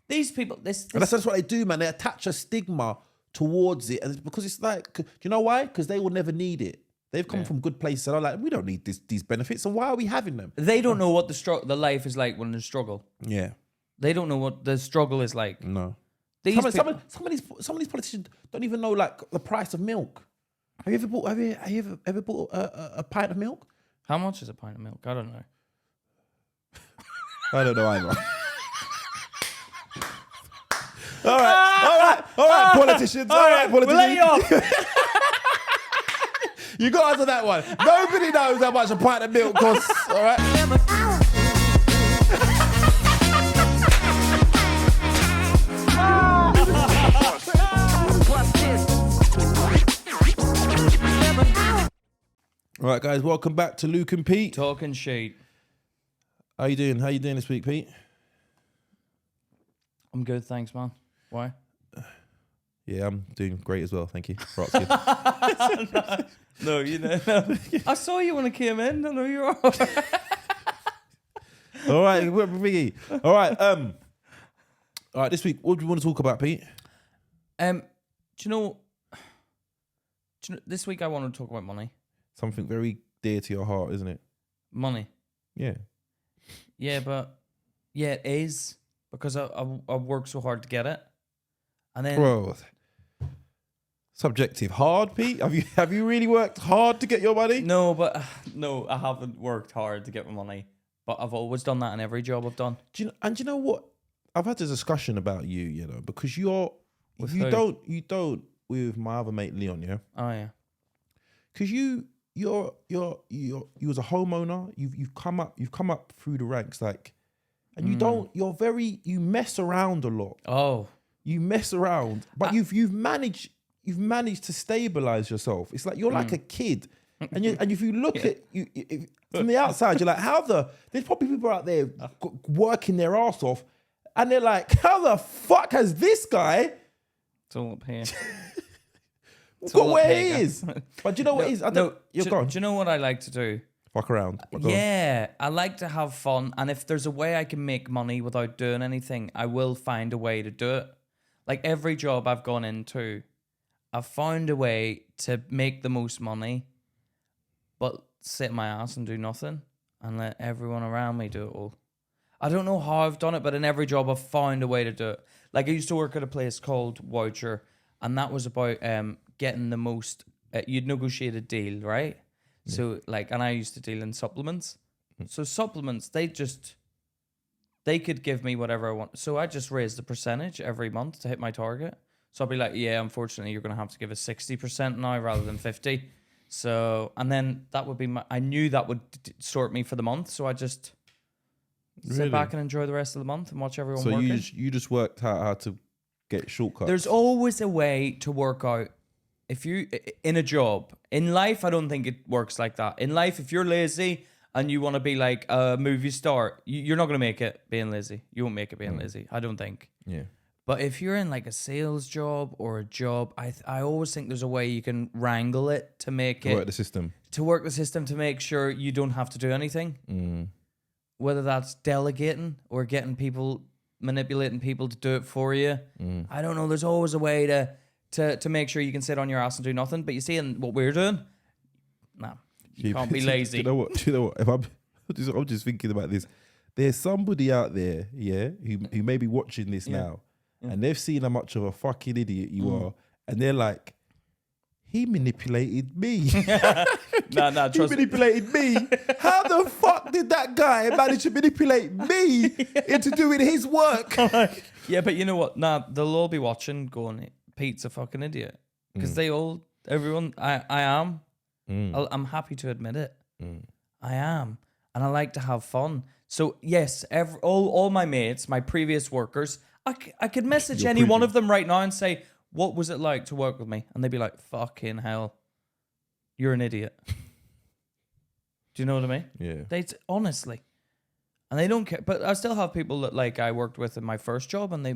These people, And that's what they do, man. They attach a stigma towards it, and it's because it's like, do you know why? Because they will never need it. They've come from good places, and they're like, we don't need these benefits, so why are we having them? They don't know what the life is like when there's struggle. Yeah, They don't know what the struggle is like. no. Some Some of these politicians don't even know like the price of milk. Have you ever bought a pint of milk? How much is a pint of milk? I don't know. I don't know either. All right, politicians. All right, politicians. We'll let you off. You got to answer that one. Nobody knows how much a pint of milk costs. All right. All right, guys. Welcome back to Luke and Pete. Talking shit. How you doing? How you doing this week, Pete? I'm good, thanks, man. Why? Yeah, I'm doing great as well. Thank you for asking. No, you know. I saw you when I came in. I know you are. All right, Biggie. All right. All right. This week, what do you want to talk about, Pete? Do you know? This week I want to talk about money. Something very dear to your heart, isn't it? Money. Yeah. Yeah, but it is because I worked so hard to get it, and then Bro, subjective. Hard, Pete. Have you really worked hard to get your money? no, I haven't worked hard to get my money, but I've always done that in every job I've done. Do you know what? I've had this discussion about you know, because you who? don't with my other mate Leon, yeah. Oh yeah. Because you was a homeowner. You've come up through the ranks, like, and you mess around a lot. Oh. You mess around, but you've managed to stabilize yourself. It's like you're like a kid, and if you look at you from the outside, you're like, there's probably people out there working their ass off, and they're like, how the fuck has this guy It's all up here. got where he is? But do you know what it is? Do Gone. you know what I like to do? Fuck around. Yeah, I like to have fun, and if there's a way I can make money without doing anything, I will find a way to do it. Like every job I've gone into, I've found a way to make the most money, but sit my ass and do nothing and let everyone around me do it all. I don't know how I've done it, but in every job I've found a way to do it. Like I used to work at a place called Voucher, and that was about getting the most. You'd negotiate a deal, right? Yeah. So like, and I used to deal in supplements. So supplements, they could give me whatever I want. So I just raised the percentage every month to hit my target. So I'll be like, yeah, unfortunately, you're going to have to give us 60% now rather than 50. So, and then that would be I knew that would sort me for the month. So I just sit back and enjoy the rest of the month and watch everyone working. So you just worked out how to get shortcuts. There's always a way to work out. If you, in a job, in life, I don't think it works like that. In life, if you're lazy and you want to be like a movie star, you're not going to make it being lazy. You won't make it being lazy, I don't think. Yeah. But if you're in like a sales job or a job, I always think there's a way you can wrangle it to make it... work the system. To work the system to make sure you don't have to do anything. Whether that's delegating or manipulating people to do it for you. I don't know. There's always a way to make sure you can sit on your ass and do nothing. But you see, in what we're doing, you can't be lazy. Do you know what? If I'm just thinking about this. There's somebody out there, who may be watching this now, and they've seen how much of a fucking idiot you are, and they're like, he manipulated me. Nah, he manipulated me. How the fuck did that guy manage to manipulate me into doing his work? Yeah, but you know what? They'll all be watching going, Pete's a fucking idiot. Because everyone, I am. I'm happy to admit it. I am. And I like to have fun. So yes, all my mates, my previous workers, I could message any one of them right now and say, what was it like to work with me? And they'd be like, fucking hell, you're an idiot. Do you know what I mean? Yeah. Honestly. And they don't care. But I still have people that like I worked with in my first job and they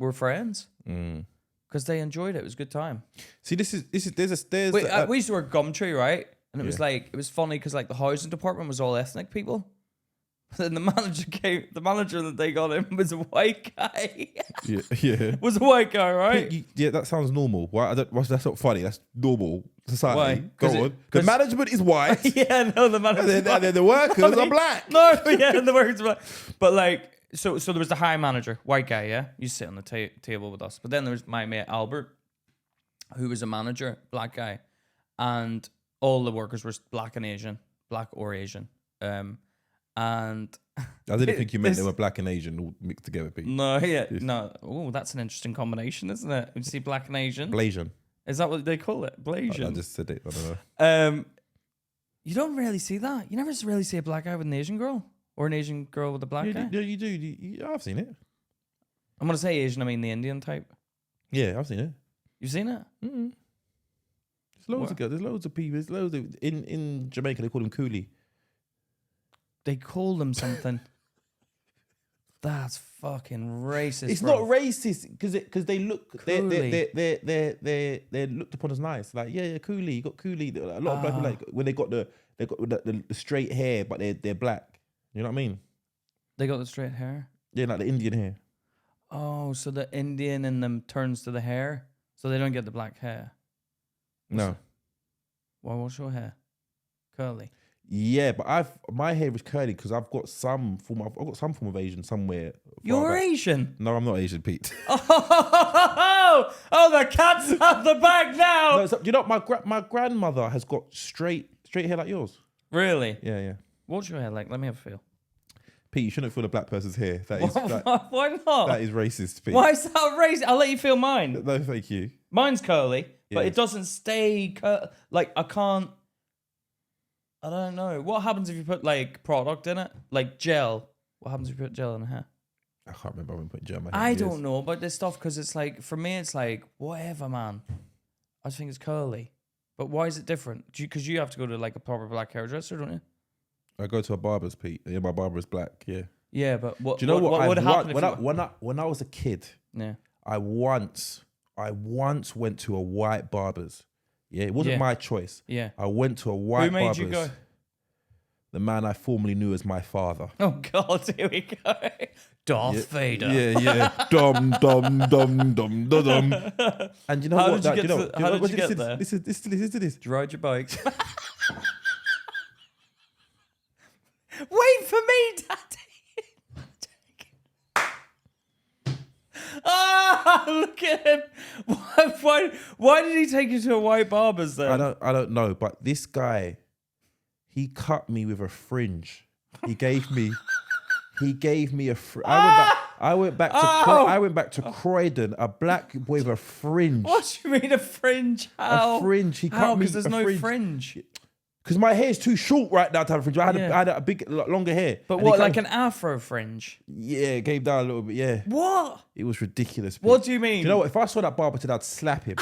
were friends. Because they enjoyed it. It was a good time. See, there's we used to work Gumtree, right? And it was like, it was funny because like the housing department was all ethnic people. Then the manager came. The manager that they got in was a white guy. Yeah. Was a white guy, right? Yeah, that sounds normal. Why? That's not funny. That's normal society. Why? Go on. The management is white. Yeah, no, the manager. And then the workers are black. No, yeah, the workers are black. But like, so there was the high manager, white guy. Yeah, you sit on the table with us. But then there was my mate Albert, who was a manager, black guy, and all the workers were black and Asian, black or Asian. And I didn't think you meant they were black and Asian all mixed together, Pete. No, yeah, no. Oh, that's an interesting combination, isn't it? You see black and Asian. Blasian. Is that what they call it? Blasian. I just said it. I don't know. You don't really see that. You never really see a black guy with an Asian girl or an Asian girl with a black guy. Yeah, you do. I've seen it. I'm gonna say Asian. I mean the Indian type. Yeah, I've seen it. You've seen it? Mm-hmm. There's loads of people. There's loads of in Jamaica. They call them coolie. They call them something. That's fucking racist. It's bro. not racist because they look Coolie. they're looked upon as nice. Like yeah, coolie. You got coolie. A lot of black people like when they got the straight hair, but they're black. You know what I mean? They got the straight hair. Yeah, like the Indian hair. Oh, so the Indian in them turns to the hair, so they don't get the black hair. No. Why? What's your hair? Curly. Yeah, but my hair is curly because I've got some form of Asian somewhere. You're Asian? No, I'm not Asian, Pete. Oh, the cat's out the bag now. No, you know, my grandmother has got straight hair like yours. Really? Yeah. What's your hair like? Let me have a feel. Pete, you shouldn't feel a black person's hair. That is why not? That is racist, Pete. Why is that racist? I'll let you feel mine. No, thank you. Mine's curly, but Yeah. it doesn't stay like I can't. I don't know. What happens if you put like product in it, like gel? What happens if you put gel in the hair? I can't remember when putting gel in my hair. I don't know about this stuff because it's like for me, it's like whatever, man. I just think it's curly. But why is it different? Because you have to go to like a proper black hairdresser, don't you? I go to a barber's, Pete. Yeah, my barber is black. Yeah. Yeah, but what? Do you know what would happen when I was a kid? Yeah. I once went to a white barber's. Yeah, it wasn't my choice. Yeah. I went to a white barber's. Who made you go? The man I formerly knew as my father. Oh God, here we go. Darth Vader. Yeah. Dum. And you know How what? did you get there? Listen to this. Did you ride your bike? Wait for me, Daddy. Look at him. Why did he take you to a white barber's then? I don't know, but this guy, he cut me with a fringe. He gave me a fringe. I went back to Croydon, a black boy with a fringe. What do you mean a fringe? How? A fringe. He cut me. Because there's no fringe. Because my hair is too short right now to have a fringe. I had a big, longer hair. But what, like an afro fringe? Yeah, it came down a little bit, yeah. What? It was ridiculous. What do you mean? Do you know what? If I saw that barber today, I'd slap him.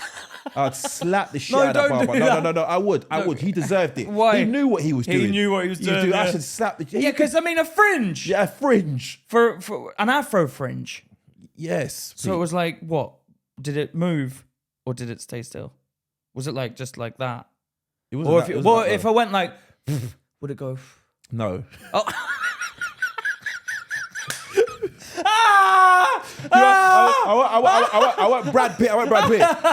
I'd slap the shit out of that barber. No, I would. He deserved it. Why? He knew what he was doing. He knew what he was doing. I should slap the... Yeah, because I mean a fringe. Yeah, a fringe. For an afro fringe. Yes. So it was like, what? Did it move or did it stay still? Was it like just like that? It wasn't or if I went like... Would it go? No. Oh. I want Brad Pitt.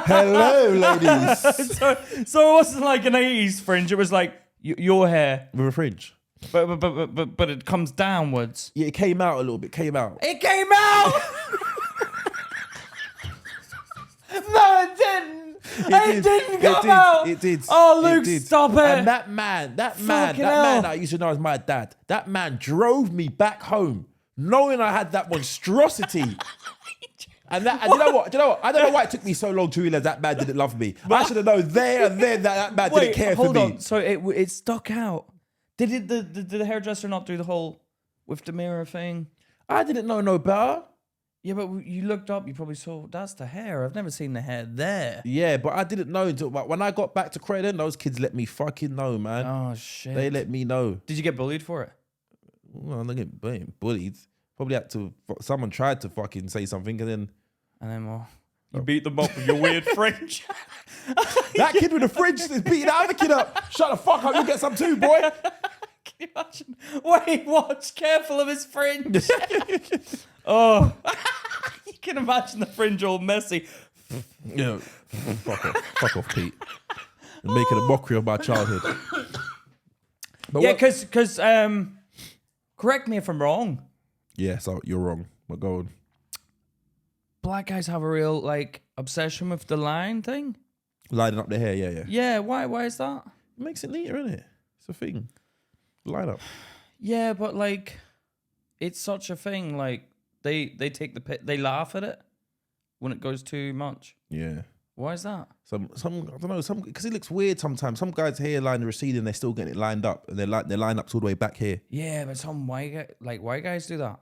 Hello, ladies. So it wasn't like an 80s fringe. It was like your hair with a fringe. But it comes downwards. Yeah, it came out a little bit. It came out. No, it didn't. It didn't come out. It did. Oh, Luke, stop it. And that man that I used to know as my dad, that man drove me back home knowing I had that monstrosity. And you know what? I don't know why it took me so long to realize that man didn't love me. I should have known there and then that man didn't care for me. Hold on. So it stuck out. Did the hairdresser not do the whole with the mirror thing? I didn't know no better. Yeah, but you looked up, you probably saw, that's the hair. I've never seen the hair there. Yeah, but I didn't know until when I got back to Croydon, those kids let me fucking know, man. Oh, shit. They let me know. Did you get bullied for it? Well, I'm not getting bullied. Probably someone tried to fucking say something and then well, you beat them up with your weird fringe. That kid with the fringe is beating the other kid up. Shut the fuck up, you get some too, boy. Imagine. Wait, watch. Careful of his fringe. Oh. You can imagine the fringe all messy. Yeah, fuck off, Pete. You're making a mockery of my childhood. But Yeah, because correct me if I'm wrong. Yeah, so you're wrong. But go on. Black guys have a real like obsession with the line thing. Lining up the hair, yeah. Yeah, why is that? It makes it neater, innit? It's a thing. Line up. Yeah, but like, it's such a thing. Like they take the they laugh at it when it goes too much. Yeah. Why is that? Some I don't know, because it looks weird sometimes. Some guys' hairline receding, they're still getting it lined up, and their line up's all the way back here. Yeah, but some white guys do that.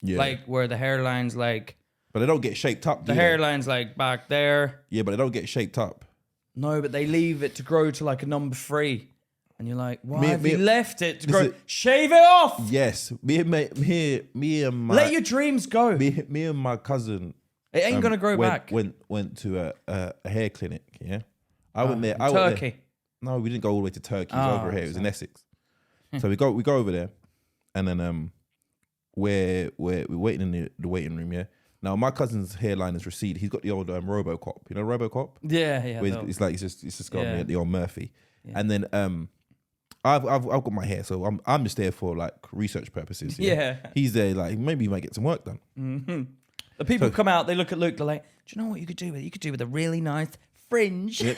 Yeah. Like where the hairline's like. But they don't get shaped up. The hairline's like back there. Yeah, but they don't get shaped up. No, but they leave it to grow to like a number 3. And you're like, why have you left it to grow? Shave it off! Yes. Me and my... Let your dreams go. Me and my cousin... It ain't going to grow back. Went to a hair clinic, yeah? I went there. Turkey. No, we didn't go all the way to Turkey. It was over here. It was in Essex. So we go over there. And then we're waiting in the waiting room, yeah? Now, my cousin's hairline is receded. He's got the old Robocop. You know Robocop? Yeah. It's just got the old Murphy. Yeah. And then I've got my hair, so I'm just there for like research purposes. Yeah. He's there like maybe he might get some work done. Mm-hmm. The people come out, they look at Luke, they're like, do you know what you could do with it? You could do with a really nice fringe. Yep.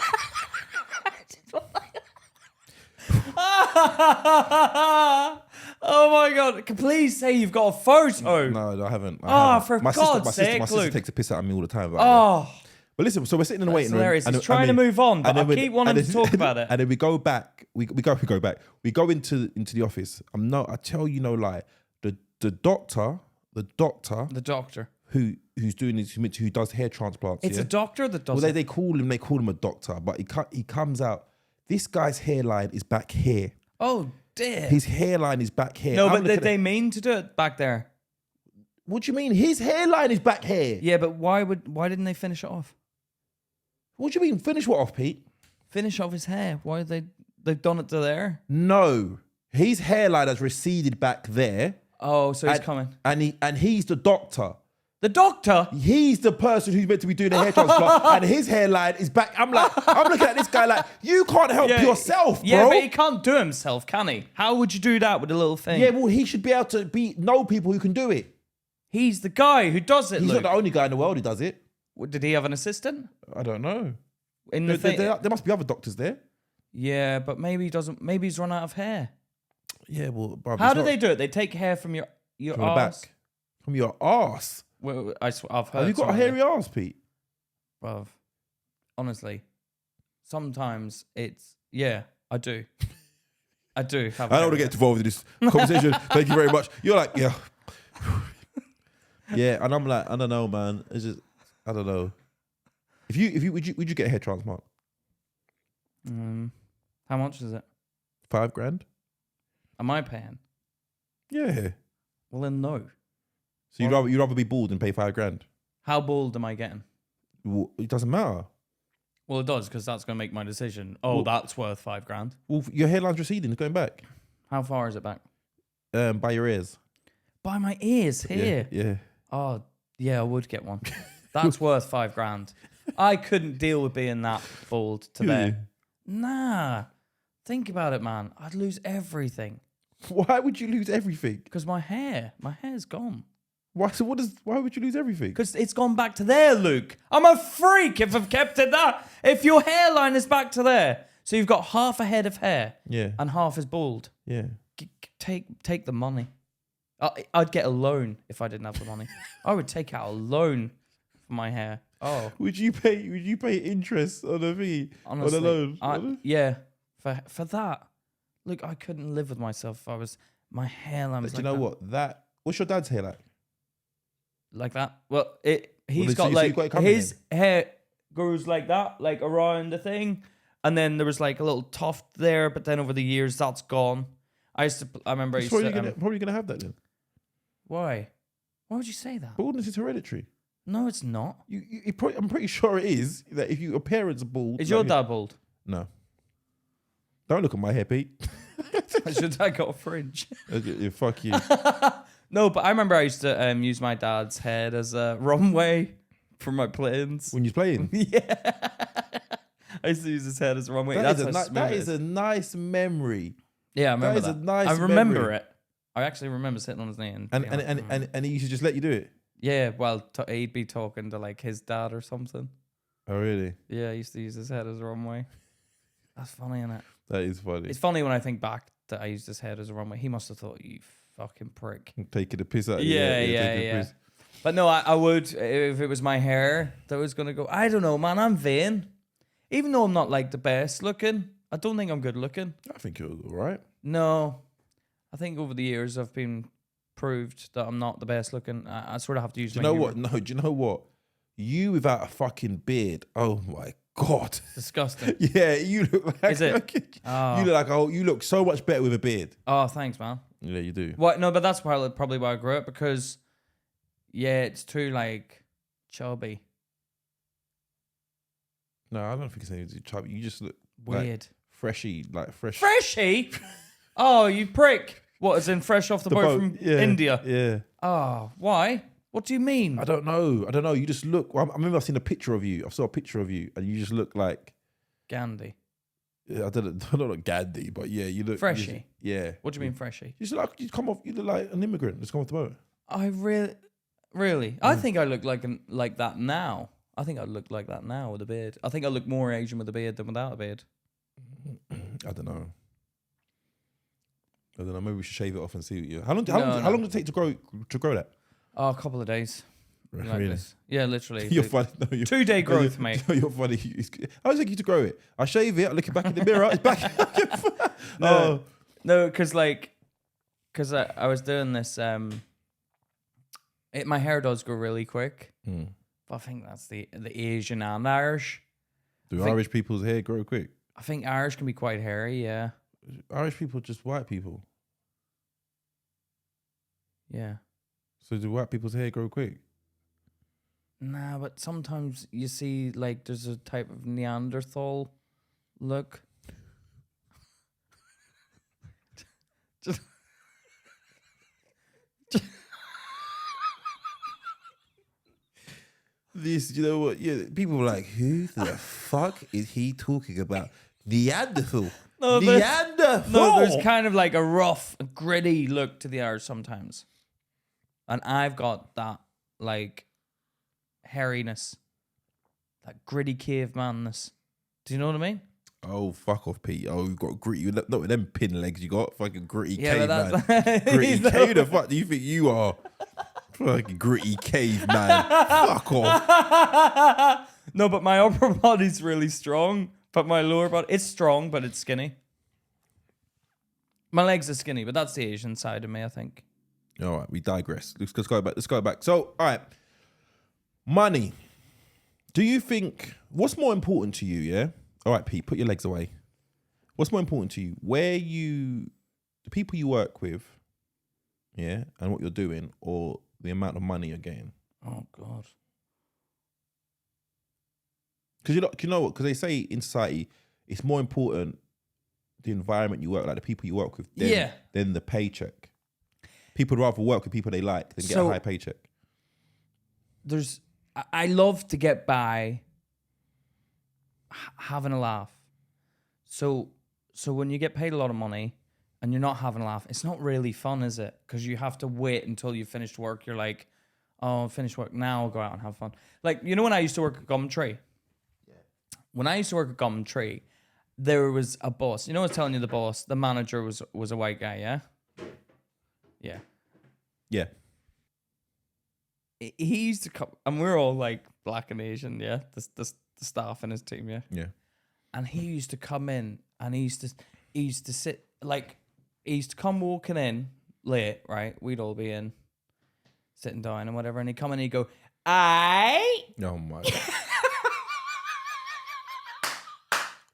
Oh my God. Please say you've got a photo. No, I haven't. For God's sake, my sister Luke. takes a piss out of me all the time. But listen, so we're sitting in the waiting room. Hilarious. He's trying to move on, but I keep wanting to talk about it. And then we go back. We go back. We go into the office. I tell you no lie. The doctor who's doing this, who does hair transplants. It's a doctor that does it. Well, they call him a doctor, but he comes out. This guy's hairline is back here. Oh dear. His hairline is back here. No, but did they mean to do it back there? What do you mean? His hairline is back here. Yeah, but why didn't they finish it off? What do you mean? Finish what off, Pete? Finish off his hair. Why they've done it to there? No. His hairline has receded back there. Oh, so he's coming. And he's the doctor. The doctor? He's the person who's meant to be doing the hair transplant, and his hairline is back. I'm looking at this guy like, you can't help yourself, bro. Yeah, but he can't do himself, can he? How would you do that with a little thing? Yeah, well, he should be able to know people who can do it. He's the guy who does it, He's not the only guy in the world who does it. Did he have an assistant? I don't know. There must be other doctors there. Yeah, but maybe he doesn't. Maybe he's run out of hair. Yeah, well, bruv, how do they do it? They take hair from your from arse? The back. From your arse? Well, I've heard. Have you got a hairy arse, Pete? Bruv, honestly, sometimes it's... Yeah, I do. I do. I don't want to get involved in this conversation. Thank you very much. You're like, yeah. Yeah, and I'm like, I don't know, man. It's just, I don't know. Would you get a hair transplant? How much is it? $5,000. Am I paying? Yeah. Well, then no. So you'd rather be bald than pay $5,000? How bald am I getting? Well, it doesn't matter. Well, it does, because that's going to make my decision. Oh, that's worth $5,000. Well, your hairline's receding. It's going back. How far is it back? By your ears. By my ears here? Yeah. Oh, yeah, I would get one. That's worth $5,000. I couldn't deal with being that bald today. Nah. Think about it, man. I'd lose everything. Why would you lose everything? Because my hair's gone. Why? So why would you lose everything? Because it's gone back to there, Luke. I'm a freak if I've kept it that. If your hairline is back to there, so you've got half a head of hair, and half is bald. Yeah. Take the money. I'd get a loan if I didn't have the money. I would take out a loan for my hair. Oh. Would you pay interest on a fee? Honestly, on a loan? Yeah. For that. Look, I couldn't live with myself if I was... My hairline was like that. Do you know what? What's your dad's hair like? Like that? Well, he's got his hair goes like that, like around the thing. And then there was like a little tuft there, but then over the years, that's gone. I remember... Probably going to have that then. Why? Why would you say that? Baldness is hereditary. No, it's not. I'm pretty sure it is. That if your parents are bald... Is your dad bald? No. Don't look at my hair, Pete. Should I go fringe? Fuck you. No, but I remember I used to use my dad's head as a runway for my planes. When you're playing? Yeah. I used to use his head as a runway. That is a nice memory. Yeah, I remember that. Is a nice I remember memory. it. I actually remember sitting on his knee and he used to just let you do it. Yeah, well, he'd be talking to like his dad or something. Oh really? Yeah, I used to use his head as a runway. That's funny, isn't it? That is funny. It's funny when I think back that I used his head as a runway. He must have thought, you fucking prick. Taking the piss out of you. Yeah. But no, I would, if it was my hair that was going to go. I don't know, man, I'm vain. Even though I'm not like the best looking, I don't think I'm good looking. I think you're all right. No, I think over the years I've been proved that I'm not the best looking. I sort of have to use Do you know what? No, do you know what? You without a fucking beard. Oh my God. Disgusting. Yeah, you look like. Is it? You look like you look so much better with a beard. Oh, thanks, man. Yeah, you do. What? No, but that's probably why I grew it, because yeah, it's too like chubby. No, I don't think it's anything chubby. You just look Weird. Like freshy, like fresh. Freshy? Oh, you prick. What, as in fresh off the boat from India? Yeah. Oh, why? What do you mean? I don't know. You just look. I remember I've seen a picture of you. I saw a picture of you, and you just look like Gandhi. Yeah, I don't know Gandhi, but yeah, you look freshy. Yeah. What do you mean freshy? You just like you look like an immigrant that's come off the boat. I really. I think I look like that now. I think I look like that now with a beard. I think I look more Asian with a beard than without a beard. I don't know. Maybe we should shave it off and see what you. How long did it take to grow that? Oh, a couple of days. Really? Like yeah, literally. You're funny. No, 2-day growth, mate. You're funny. How does it take you to grow it? I shave it. I look back in the mirror. It's back. No, because I was doing this. My hair does grow really quick. But I think that's the Asian and Irish. Do Irish people's hair grow quick? I think Irish can be quite hairy. Yeah. Irish people just white people. Yeah. So do white people's hair grow quick? Nah, but sometimes you see like there's a type of Neanderthal look. This, you know what? Yeah, people were like, "Who the fuck is he talking about?" Neanderthal. No, Neanderthal. No, there's kind of like a rough, gritty look to the Irish sometimes, and I've got that like hairiness, that gritty cavemanness. Do you know what I mean? Oh, fuck off, Pete. Oh, you've got gritty. Not with them pin legs you got. Fucking gritty caveman. Gritty cave. Who the fuck do you think you are? Fucking gritty caveman. Fuck off. No, but my upper body's really strong. But my lower body, it's strong, but it's skinny. My legs are skinny, but that's the Asian side of me, I think. All right, we digress. Let's go back. So, all right. Money. Do you think, what's more important to you, yeah? All right, Pete, put your legs away. What's more important to you? The people you work with, yeah, and what you're doing, or the amount of money you're getting? Oh, God. Because you know what? Because they say in society, it's more important the environment you work, like the people you work with, than the paycheck. People would rather work with people they like than get a high paycheck. I love to get by having a laugh. So when you get paid a lot of money and you're not having a laugh, it's not really fun, is it? Because you have to wait until you finished work. You're like, oh, I've finished work. Now I'll go out and have fun. Like, you know when I used to work at Gumtree? When I used to work at Gumtree, there was a boss. You know I was telling you the boss, the manager was a white guy, yeah? Yeah. Yeah. He used to come, and we're all like black and Asian, yeah? The staff in his team, yeah? Yeah. And he used to come in, and he used to sit, like, he used to come walking in late, right? We'd all be in, sitting down and whatever, and he'd come in and he'd go, aye? Oh my God.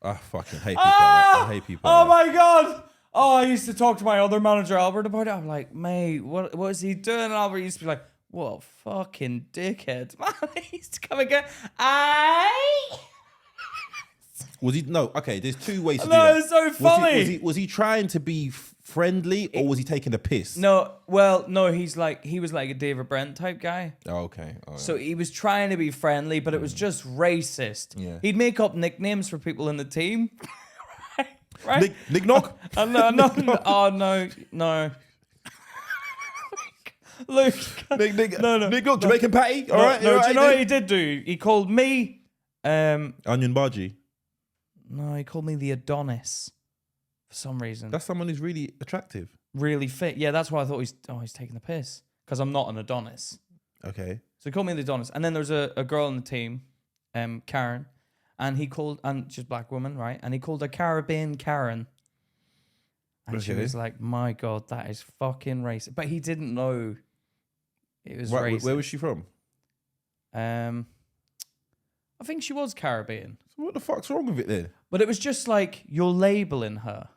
I fucking hate people. I hate people. Oh my God. Oh, I used to talk to my other manager, Albert, about it. I'm like, mate, what is he doing? And Albert used to be like, what a fucking dickhead. Man, he used to come again. Was he? No. Okay. There's two ways to do No, that. it's so funny. Was he trying to be friendly or was he taking a piss? No, well, no, he was like a David Brent type guy. Oh, okay. Oh, So he was trying to be friendly, but it was just racist. Yeah. He'd make up nicknames for people in the team. Right? Nick Knock? No. Oh, no. Luke. Nick No. Nick Knock, Jamaican patty? All right. No, do you know what he did do? He called me... Onion Baji. No, he called me the Adonis for some reason. That's someone who's really attractive. Really fit. Yeah, that's why I thought he's taking the piss. Because I'm not an Adonis. Okay. So he called me the Adonis. And then there was a girl on the team, Karen. And she's a black woman, right? And he called her Caribbean Karen. And she was like, my God, that is fucking racist. But he didn't know it was racist. Where was she from? I think she was Caribbean. So what the fuck's wrong with it then? But it was just like, you're labeling her.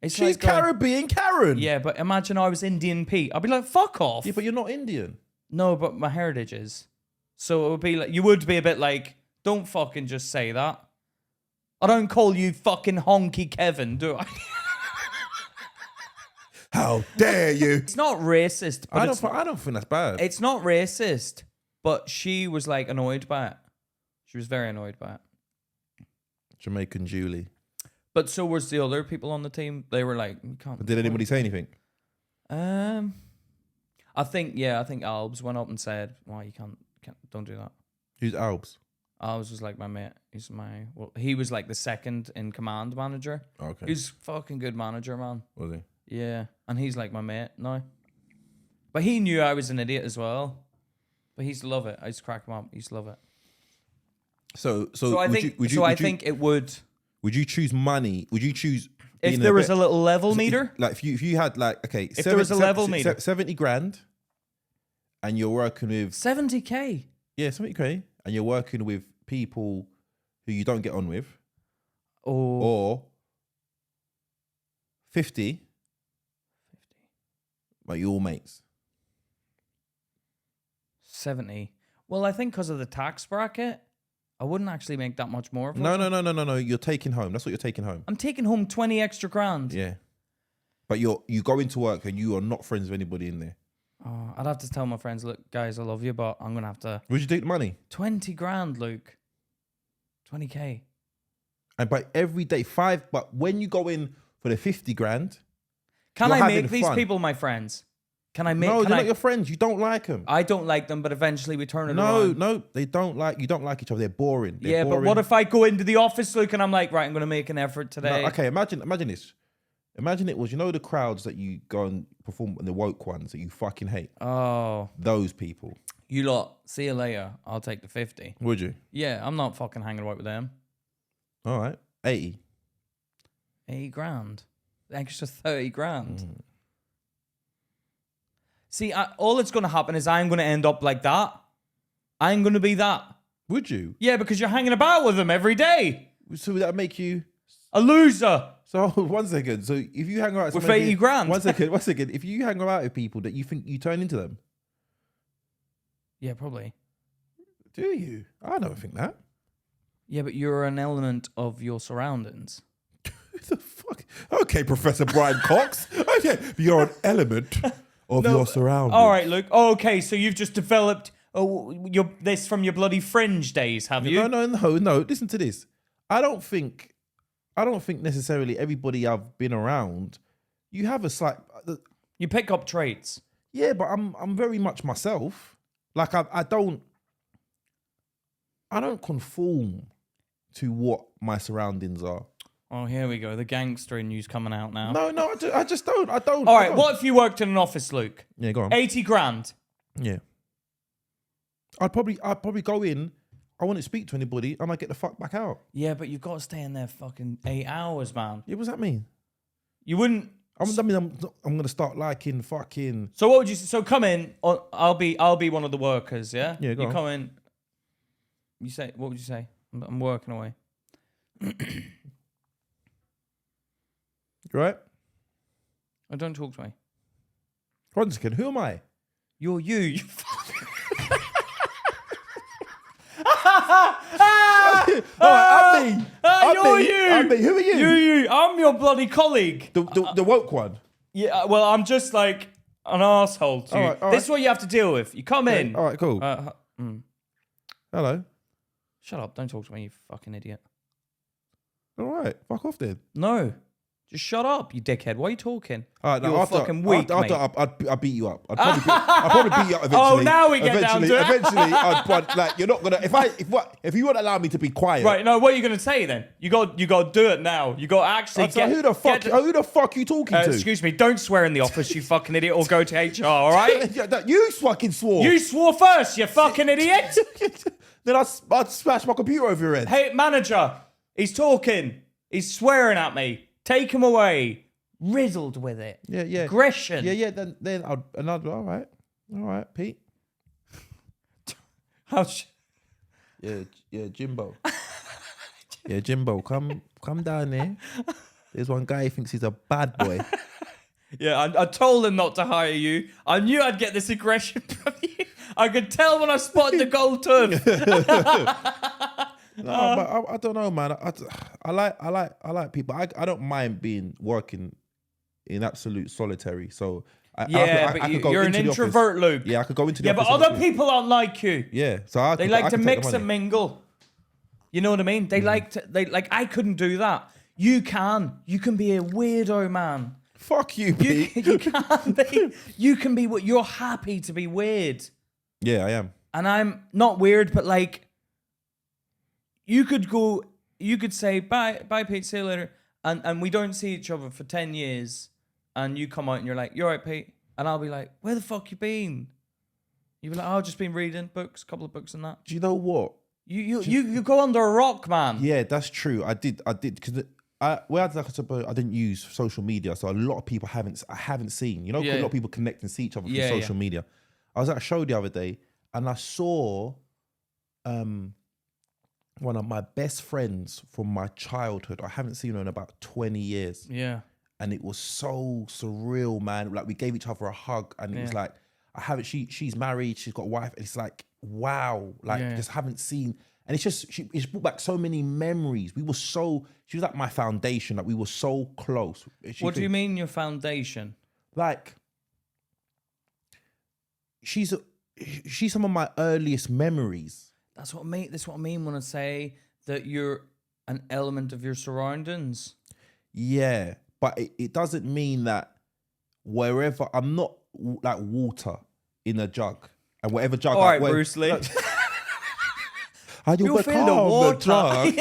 She's like Caribbean Karen. Yeah, but imagine I was Indian Pete. I'd be like, fuck off. Yeah, but you're not Indian. No, but my heritage is. So it would be like, you would be a bit like, don't fucking just say that. I don't call you fucking honky Kevin, do I? How dare you? It's not racist. But I don't think that's bad. It's not racist, but she was like annoyed by it. She was very annoyed by it. Jamaican Julie. But so was the other people on the team. They were like, you can't. But did anybody say anything? I think Albs went up and said, "Why you can't don't do that." Who's Albs? Albs was like my mate. He was like the second in command manager. Okay. He's fucking good manager, man. Was he? Yeah, and he's like my mate now. But he knew I was an idiot as well. But he used to love it. I used to crack him up. He used to love it. So I think it would. Would you choose money? Would you choose if there was a little level meter? Like if you had like if there was a level meter, 70 grand, and you're working with 70K. Yeah, 70K, and you're working with people who you don't get on with, or 50, like you're all mates. 70. Well, I think because of the tax bracket, I wouldn't actually make that much more. No. You're taking home. That's what you're taking home. I'm taking home 20 extra grand. Yeah, but you go into work and you are not friends with anybody in there. Oh, I'd have to tell my friends, look, guys, I love you, but I'm gonna have to. Would you take the money? 20 grand, Luke. 20K. And by every day, but when you go in for the 50 grand, can I make these people my friends? Can I make? No, they're not your friends. You don't like them. I don't like them, but eventually we turn it around. No, they don't like. You don't like each other. They're boring. But what if I go into the office, Luke, and I'm like, right, I'm gonna make an effort today. No, okay, imagine this. Imagine it was, the crowds that you go and perform, and the woke ones that you fucking hate. Oh, those people. You lot, see you later. I'll take the 50. Would you? Yeah, I'm not fucking hanging out with them. All right, 80. 80 grand. Extra 30 grand. See, all that's going to happen is I'm going to end up like that. I'm going to be that. Would you? Yeah, because you're hanging about with them every day. So would that make you a loser? So 1 second. So if you hang around with 80 grand. 1 second. 1 second. If you hang around with people that you think you turn into them. Yeah, probably. Do you? I don't think that. Yeah, but you're an element of your surroundings. Who the fuck? Okay, Professor Brian Cox. Okay, you're an element of your surroundings. All right, Luke. Oh, okay, so you've just developed this from your bloody fringe days, have you? No. Listen to this. I don't think necessarily everybody I've been around. You have a slight. You pick up traits. Yeah, but I'm very much myself. Like I don't conform to what my surroundings are. Oh, here we go. The gangster in you's coming out now. No, I just don't. All right, what if you worked in an office, Luke? Yeah, go on. 80 grand. Yeah. I'd probably go in. I wouldn't speak to anybody. I might get the fuck back out. Yeah, but you've got to stay in there fucking 8 hours, man. Yeah, what does that mean? You wouldn't. I'm gonna start liking fucking. So what would you? So come in. I'll be one of the workers. Yeah. Yeah. You come in. You say, what would you say? I'm working away. Right? Oh, don't talk to me. 1 second. Who am I? You're you. I'm me. are you? I'm me. Who are you? You. I'm your bloody colleague. The woke one. Yeah, well, I'm just like an asshole to you. All right. This is what you have to deal with. You come in. All right, cool. Hello. Shut up. Don't talk to me, you fucking idiot. All right. Fuck off then. No. Just shut up, you dickhead. Why are you talking? All right, You're fucking weak, mate. I'd beat you up. I'd probably beat you up eventually. Oh, now we get down to it. Eventually, like you're not gonna. If you won't allow me to be quiet, Right? No, what are you gonna say then? You got to do it now. You got to actually get. Who the fuck you talking to? Excuse me. Don't swear in the office, you fucking idiot, or go to HR. All right? You fucking swore. You swore first, you fucking idiot. Then I'd smash my computer over your head. Hey, manager, he's talking. He's swearing at me. Take him away. Riddled with it. Yeah. Aggression. Yeah. Then I'd all right, Pete. Yeah, Jimbo. Yeah, Jimbo, come down there. There's one guy who thinks he's a bad boy. Yeah, I told him not to hire you. I knew I'd get this aggression from you. I could tell when I spotted the gold tooth. No, but I don't know, man. I like people. I don't mind working in absolute solitary. So I could go you're an into the introvert, office. Luke. Yeah, I could go into the office. Yeah, but other people aren't like you. Yeah, so they like to mix and mingle. You know what I mean? They like to. I couldn't do that. You can. You can be a weirdo, man. Fuck you, Pete. You can be. You can be what you're happy to be weird. Yeah, I am. And I'm not weird, but like. You could say, bye, Pete, see you later. And we don't see each other for 10 years. And you come out and you're like, you're right, Pete. And I'll be like, where the fuck you been? You'll be like, oh, I've just been reading books, a couple of books and that. Do you know what? You go under a rock, man. Yeah, that's true. I did. Because I didn't use social media. So a lot of people I haven't seen. You know, a lot of people connect and see each other through social media. I was at a show the other day and I saw... one of my best friends from my childhood. I haven't seen her in about 20 years. Yeah. And it was so surreal, man. Like we gave each other a hug and it was like, she's married, she's got a wife. And it's like, wow. Like just haven't seen. And it's just, it's brought back so many memories. She was like my foundation. Like we were so close. What do you mean your foundation? Like, she's some of my earliest memories. That's what I mean when I say that you're an element of your surroundings. Yeah, but it doesn't mean that wherever I'm not like water in a jug, and whatever jug. All right, Bruce Lee. You'll feel the water.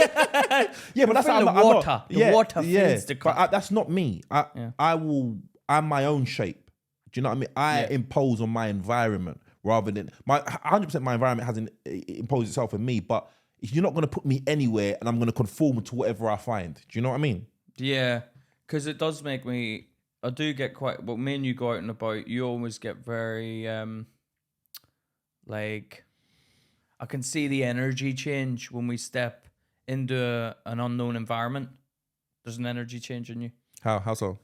Yeah, but that's the water. The water feels the cup. But that's not me. I'm my own shape. Do you know what I mean? I impose on my environment. Rather than 100%, my environment hasn't imposed itself on me, but you're not going to put me anywhere and I'm going to conform to whatever I find. Do you know what I mean? Yeah, because it does make me, I do get quite, well, me and you go out and about, you always get very, like, I can see the energy change when we step into an unknown environment. There's an energy change in you. How so?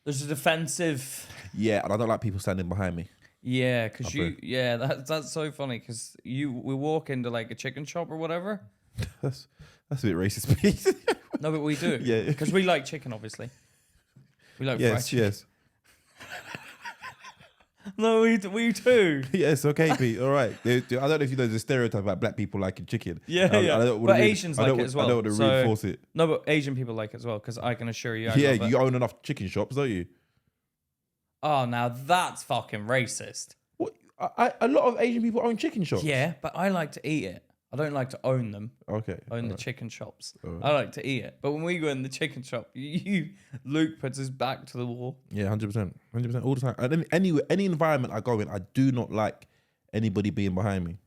There's a defensive. Yeah, and I don't like people standing behind me. Yeah, because that's so funny because we walk into like a chicken shop or whatever. That's a bit racist, Pete. No, but we do. Yeah, because we like chicken, obviously. We like fried chicken. Yes. No, we do. Yes, okay, Pete. All right. I don't know if you know the stereotype about black people liking chicken. But Asians like it as well. I don't want to reinforce it. No, but Asian people like it as well because I can assure you. You own enough chicken shops, don't you? Oh, now that's fucking racist. What? A lot of Asian people own chicken shops. Yeah, but I like to eat it. I don't like to own them. Okay. Own the chicken shops. Right. I like to eat it. But when we go in the chicken shop, Luke puts his back to the wall. Yeah, 100%. 100% all the time. And any environment I go in, I do not like anybody being behind me.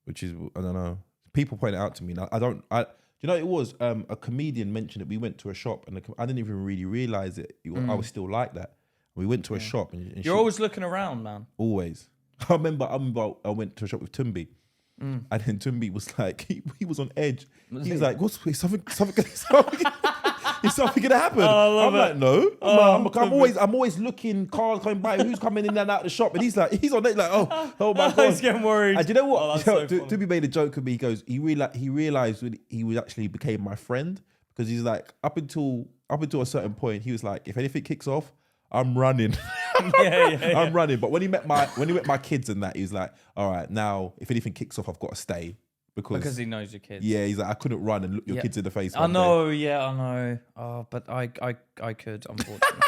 Which is, I don't know. People point it out to me. You know, it was a comedian mentioned it. We went to a shop and I didn't even really realize it. I was still like that. We went to a shop and you're always looking around, man. Always. I remember I went to a shop with Tumbi. And then Tumbi was like, he was on edge. He was like, what's something? Is something gonna happen? Oh, I'm like, no. I'm always looking, cars coming by, who's coming in and out of the shop, and he's on it like, oh my god, He's getting worried. And do you know what? Oh, that's so funny. Tubi made a joke with me. He goes, he realized when he was actually became my friend, because he's like, up until a certain point, he was like, if anything kicks off, I'm running. I'm running. But when he met my kids and that, he was like, all right, now if anything kicks off, I've got to stay. Because he knows your kids. Yeah, he's like, I couldn't run and look your kids in the face. I know, I know. Oh, but I could, unfortunately.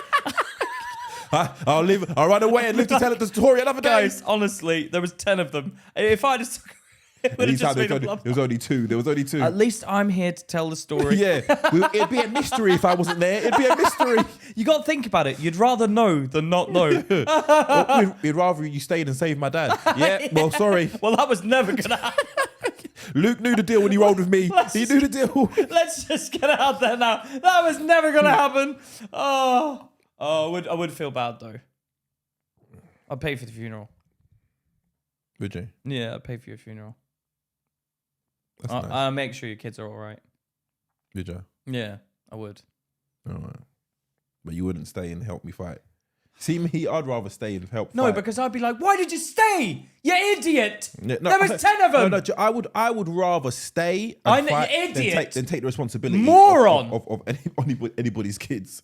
I'll run away and live to tell the story another day. Guys, honestly, there was 10 of them. If I just... It would have just been there was only two. At least I'm here to tell the story. Yeah, it'd be a mystery if I wasn't there. It'd be a mystery. You got to think about it. You'd rather know than not know. We'd rather you stayed and saved my dad. Yeah, well, sorry. Well, that was never going to happen. Luke knew the deal when he rolled with me. He knew the deal. Let's just get it out there now. That was never going to happen. Oh, I would feel bad, though. I'd pay for the funeral. Would you? Yeah, I'd pay for your funeral. Nice. I'll make sure your kids are all right. Would you? Yeah, I would. All right. But you wouldn't stay and help me fight. See me, I'd rather stay and help fight. No, because I'd be like, why did you stay? You idiot! Yeah, there was 10 of them! No, I would rather stay and fight idiot! than take the responsibility Moron! of anybody's kids.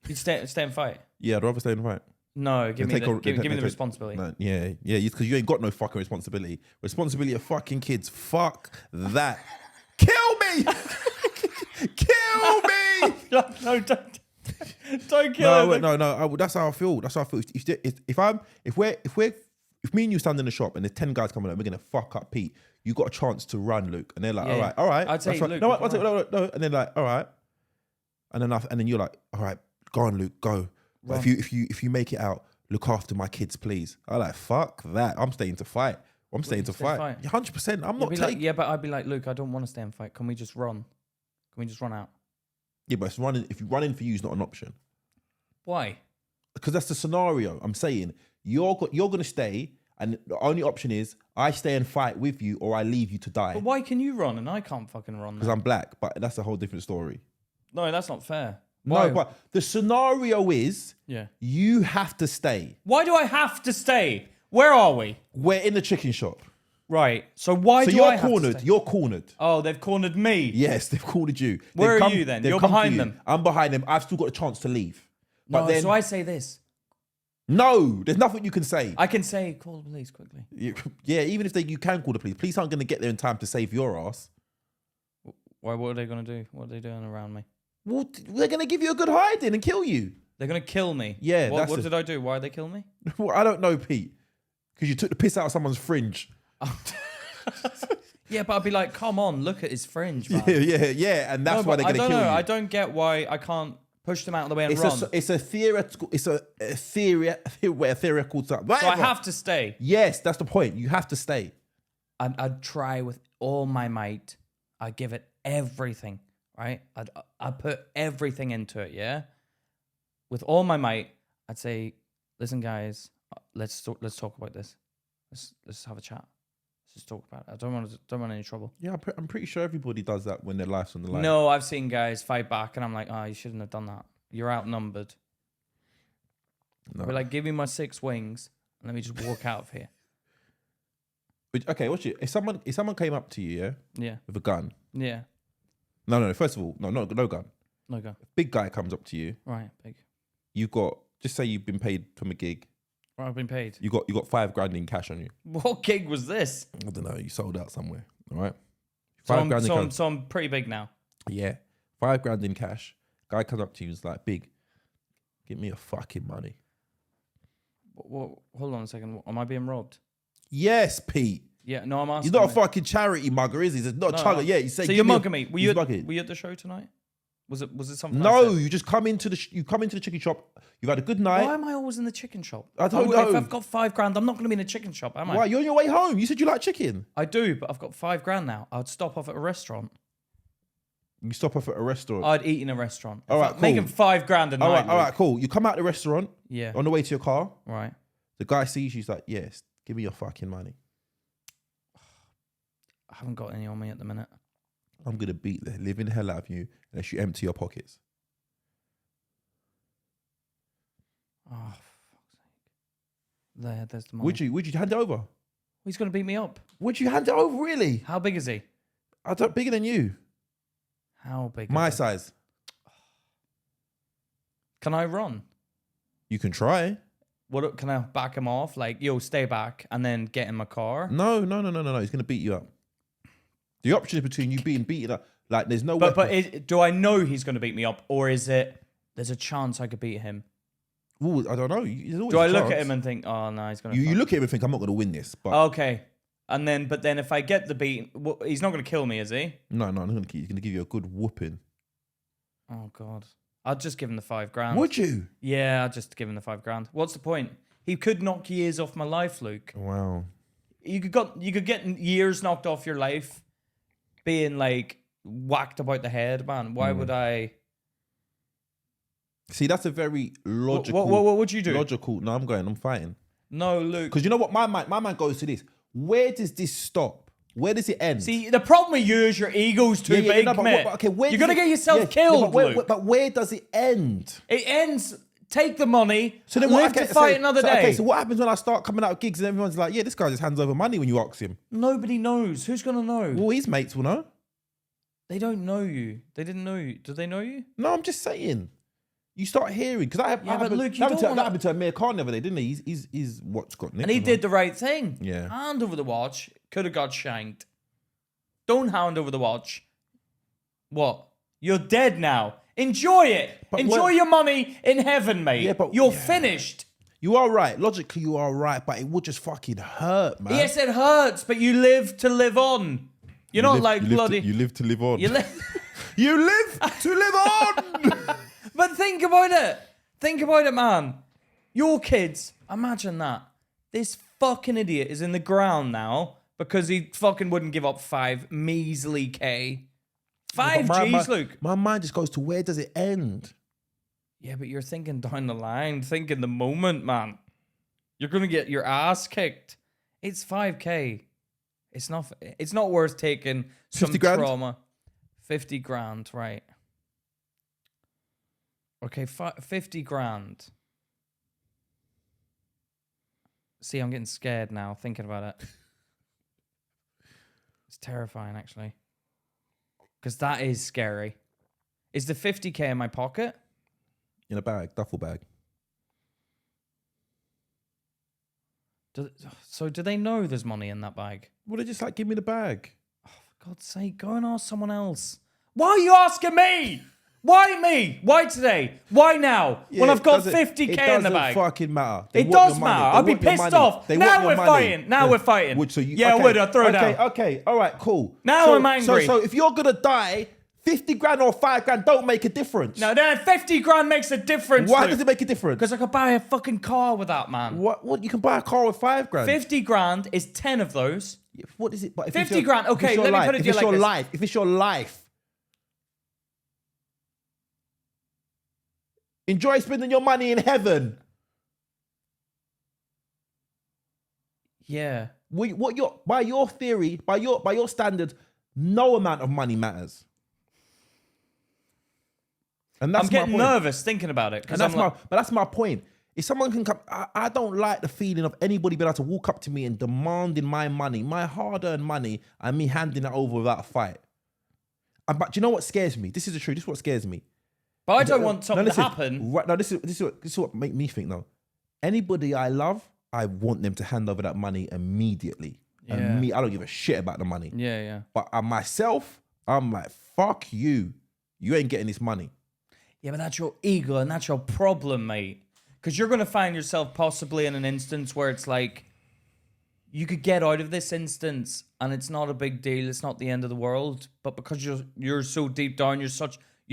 You'd stay and fight? Yeah, I'd rather stay and fight. No, give me the responsibility. No, yeah, because you ain't got no fucking responsibility. Responsibility of fucking kids. Fuck that. Kill me! Kill me! No, don't kill him. No. That's how I feel. If me and you stand in the shop and there's 10 guys coming up, we're gonna fuck up Pete. You got a chance to run, Luke, and they're like, all right. I'd say, Luke, no, and they're like, all right, and then you're like, all right, go on, Luke, go. But if you make it out, look after my kids, please. I'm like, fuck that. I'm staying to fight. I'm staying to fight. 100%. I'm not taking. Yeah, but I'd be like, Luke, I don't want to stay and fight. Can we just run? Can we just run out? Yeah, but if you run in for you is not an option. Why? Because that's the scenario. I'm saying you're gonna stay, and the only option is I stay and fight with you, or I leave you to die. But why can you run and I can't fucking run? Because I'm black. But that's a whole different story. No, that's not fair. Why? No, but the scenario is you have to stay. Why do I have to stay? Where are we? We're in the chicken shop. Right. So why do I have to stay? You're cornered. Oh, they've cornered me. Yes, they've cornered you. Where are you then? You're behind them. I'm behind them. I've still got a chance to leave. But so I say this. No, there's nothing you can say. I can say, call the police quickly. Yeah, even if you can call the police. Police aren't going to get there in time to save your ass. Why? What are they going to do? What are they doing around me? Well, they're going to give you a good hiding and kill you. They're going to kill me? Yeah. What did I do? Why did they kill me? Well, I don't know, Pete. Because you took the piss out of someone's fringe. Yeah, but I'd be like, come on, look at his fringe, man. Yeah. And that's why they're going to kill you. I don't get why I can't push them out of the way and run. It's a theoretical time. So I have to stay. Yes, that's the point. You have to stay. I'd try with all my might. I'd give it everything, right? I'd put everything into it, yeah? With all my might, I'd say, listen, guys, let's talk about this. Let's have a chat. Let's just talk about it. I don't want any trouble. Yeah, I'm pretty sure everybody does that when their life's on the line. No, I've seen guys fight back, and I'm like, you shouldn't have done that. You're outnumbered. No. We're like, give me my 6 wings, and let me just walk out of here. Okay, watch it. If someone came up to you, yeah, with a gun, yeah. No. First of all, no gun. No gun. A big guy comes up to you. Right, big. You've got, just say you've been paid from a gig. Right, I've been paid. You got $5,000 in cash on you. What gig was this? I don't know. You sold out somewhere. All right. So I'm pretty big now. Yeah, $5,000 in cash. Guy comes up to you and is like, "Big, give me your fucking money." Hold on a second. Am I being robbed? Yes, Pete. Yeah, no, I'm asking. He's not a fucking charity mugger, is he? He's not a chugger. Yeah, you say. So you're mugging me. Were you at the show tonight? Was it something? No, you just come into the chicken shop. You've had a good night. Why am I always in the chicken shop? I don't know. If I've got $5,000, I'm not going to be in a chicken shop, am I? Why? You're on your way home. You said you like chicken. I do, but I've got $5,000 now. I'd stop off at a restaurant. You stop off at a restaurant. I'd eat in a restaurant. All right, cool. Making $5,000 a night. All right, cool. You come out the restaurant. Yeah. On the way to your car. Right. The guy sees you. He's like, "Yes, give me your fucking money." I haven't got any on me at the minute. I'm gonna beat the living hell out of you unless you empty your pockets. Oh, fuck's sake. There's the money. Would you hand it over? He's going to beat me up. Would you hand it over, really? How big is he? I don't, bigger than you. How big My is he? size. Can I run? You can try. What can I back him off? Like, yo, stay back and then get in my car? No. He's going to beat you up. The option is between you being beaten up. Like, there's no But weapon. do I know he's going to beat me up? Or is it, there's a chance I could beat him? Ooh, I don't know. There's always Do I a look at chance. him and think, oh, no, he's going to... You look at him and think, I'm not going to win this. But Okay. But then if I get the beat, he's not going to kill me, is he? No, he's going to give you a good whooping. Oh, God. I'd just give him the $5,000. Would you? Yeah, I'd just give him the $5,000. What's the point? He could knock years off my life, Luke. Wow. You could get years knocked off your life being like whacked about the head, man. Why would I? See, that's a very logical. What would you do? Logical. No, I'm fighting. No, Luke. Because you know what? My mind goes to this. Where does this stop? Where does it end? See, the problem with you is your ego's too big, no, but mate. okay, where You're does gonna it- get yourself yeah, killed, Luke. but where does it end? It ends. Take the money. So then live to fight another day. Okay, so what happens when I start coming out of gigs and everyone's like, yeah, this guy just hands over money when you ask him? Nobody knows. Who's gonna know? Well, his mates will know. They don't know you. They didn't know you. Do they know you? No, I'm just saying. You start hearing because But Luke, you that don't happened wanna- to Amir Khan the other day, didn't he? He's what's got nicked. And he did the right thing. Yeah. Hand over the watch. Could have got shanked. Don't hand over the watch. What? You're dead now. Enjoy it. But Enjoy your money in heaven, mate. Yeah, but- You're yeah. finished. You are right. Logically, you are right, but it would just fucking hurt, man. Yes, it hurts, but you live to live on. You're not like bloody. You live to live on. You live. You live to live on. But think about it. Think about it, man. Your kids. Imagine that. This fucking idiot is in the ground now because he fucking wouldn't give up 5 measly K. 5 G's, Luke. My mind just goes to where does it end? Yeah, but you're thinking down the line, thinking the moment, man. You're gonna get your ass kicked. It's 5K. It's not worth taking some 50 grand? trauma. 50 grand, right? Okay, 50 grand. See, I'm getting scared now thinking about it. It's terrifying, actually. Because that is scary. Is the 50K in my pocket? In a bag, duffel bag. So do they know there's money in that bag? Well, they just like, give me the bag. For God's sake, go and ask someone else. Why are you asking me? Why me? Why today? Why now? when I've got 50K in the bag? It doesn't fucking matter. They It want does your money. matter. They I'd be want your pissed money. off. They Now want your we're money. fighting. Now we're fighting. I would. I'd throw it down. Okay. All right, cool. Now I'm angry. So if you're going to die, 50 grand or 5 grand don't make a difference. No, then 50 grand makes a difference. Why does it make a difference? Because I could buy a fucking car with that, man. What? You can buy a car with 5 grand. 50 grand is 10 of those. What is it? But if 50 it's your, grand. Okay, if it's your let me life, put it if to you it's like your this. life, if it's your life, enjoy spending your money in heaven. Yeah. By your theory, by your standards, no amount of money matters. And that's I'm getting my point. nervous thinking about it. And but that's my point. If someone can come, I don't like the feeling of anybody being able to walk up to me and demanding my money, my hard-earned money, and me handing it over without a fight. But do you know what scares me? This is the truth. This is what scares me. But I don't want something listen, to happen. Right now, this is what make me think. Though, anybody I love, I want them to hand over that money immediately. Yeah. And I don't give a shit about the money. Yeah. But myself, I'm like, fuck you. You ain't getting this money. Yeah, but that's your ego and that's your problem, mate. Because you're going to find yourself possibly in an instance where it's like, you could get out of this instance and it's not a big deal. It's not the end of the world. But because you're so deep down, you're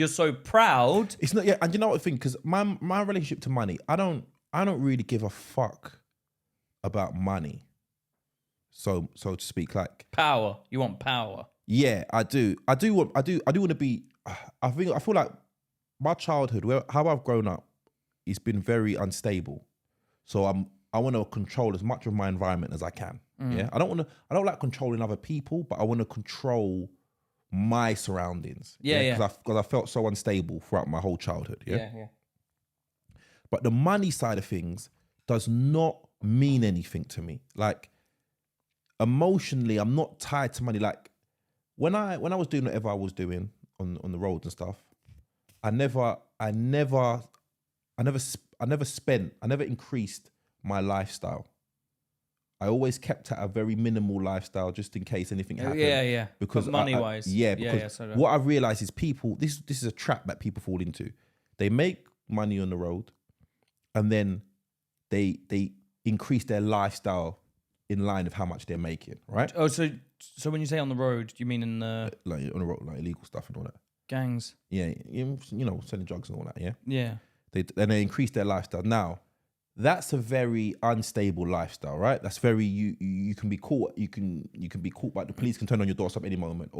so proud. It's not. Yeah, and you know what I think? Because my relationship to money, I don't really give a fuck about money. So to speak, like Power. You want power. yeah, I do want to be. I feel like my childhood, how I've grown up, it's been very unstable. So I want to control as much of my environment as I can. Yeah, I don't like controlling other people, but I want to control my surroundings. Yeah. Because I felt so unstable throughout my whole childhood. Yeah. But the money side of things does not mean anything to me. Like, emotionally, I'm not tied to money. Like, when I was doing whatever I was doing on the roads and stuff, I never increased my lifestyle. I always kept at a very minimal lifestyle just in case anything happened. Yeah. Because money-wise. Because what I've realized is people, this is a trap that people fall into. They make money on the road and then they increase their lifestyle in line with how much they're making, right? Oh, so when you say on the road, you mean in the... Like on the road, like illegal stuff and all that. Gangs. Yeah, you know, selling drugs and all that, yeah? Yeah. They increase their lifestyle. Now, that's a very unstable lifestyle, right? That's very you can be caught. You can be caught, but the police can turn on your doorstep any moment.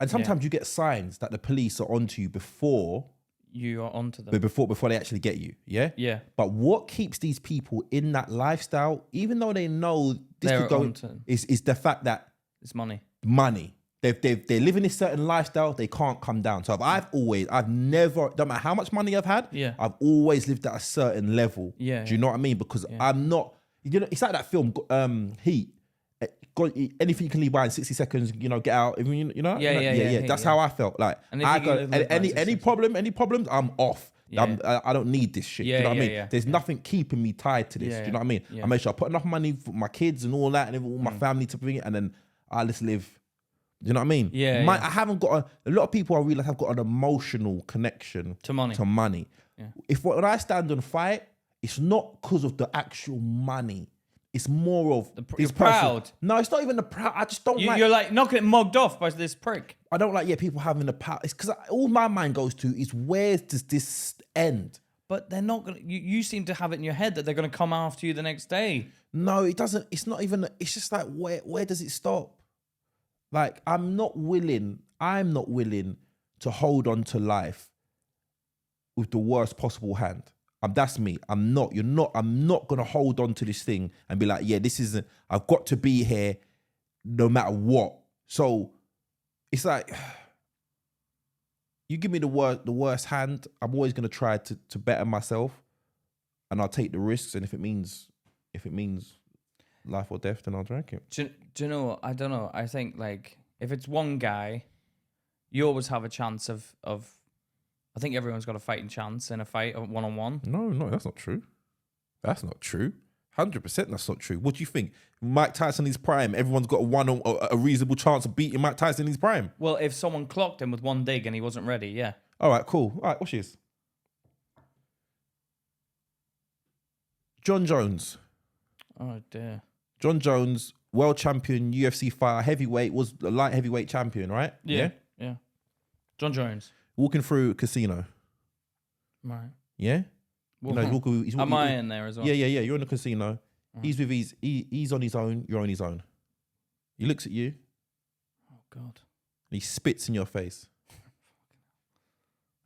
And sometimes you get signs that the police are onto you before you are onto them. Before they actually get you, yeah. Yeah. But what keeps these people in that lifestyle, even though they know this could go, is the fact that it's money. Money. They live in this certain lifestyle, they can't come down. So I've never, don't matter how much money I've had, I've always lived at a certain level. Yeah. Do you know what I mean? Because I'm not, you know, it's like that film, Heat. Anything you can leave by in 60 seconds, you know, get out. You know? Yeah. That's how I felt. Like, any problems, I'm off. Yeah. I don't need this shit. You know what I mean? There's nothing keeping me tied to this. Do you know what I mean? I make sure I put enough money for my kids and all that and all my family to bring it, and then I just live. Do you know what I mean? I haven't got a lot of people I realize have got an emotional connection to money. Yeah. When I stand and fight, it's not because of the actual money. It's more of you're proud. No, it's not even the proud. I just don't like. You're like not getting mugged off by this prick. I don't like people having the power. It's because all my mind goes to is where does this end? But they're not gonna. You seem to have it in your head that they're gonna come after you the next day. No, it doesn't. It's not even. It's just like where does it stop? Like I'm not willing to hold on to life with the worst possible hand. That's me. I'm not going to hold on to this thing and be like, yeah, this isn't, I've got to be here no matter what. So it's like, you give me the worst hand, I'm always going to try to better myself, and I'll take the risks. And if it means life or death, then I'll drink it. Do you know what? I don't know. I think like if it's one guy, you always have a chance of I think everyone's got a fighting chance in a fight, one-on-one. No, that's not true. That's not true. 100% that's not true. What do you think? Mike Tyson in his prime, everyone's got a reasonable chance of beating Mike Tyson in his prime. Well, if someone clocked him with one dig and he wasn't ready, yeah. All right, cool. All right, what's this? Jon Jones. Oh, dear. Jon Jones, world champion, UFC fighter, heavyweight, was a light heavyweight champion, right? Yeah. Jon Jones. Walking through a casino. Right. Yeah? Well, am I in there as well? Yeah. You're in the casino. Right. He's on his own. You're on his own. He looks at you. Oh, God. And he spits in your face.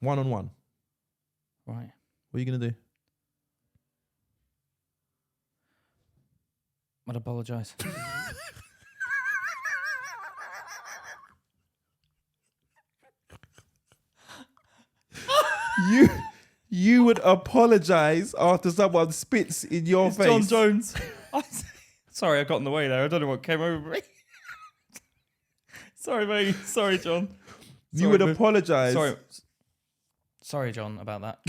One-on-one. Right. What are you going to do? I'd apologise. You would apologise after someone spits in your face. Jon Jones. Sorry, I got in the way there. I don't know what came over me. Sorry, mate. Sorry, John. You would apologise. Sorry, John, about that.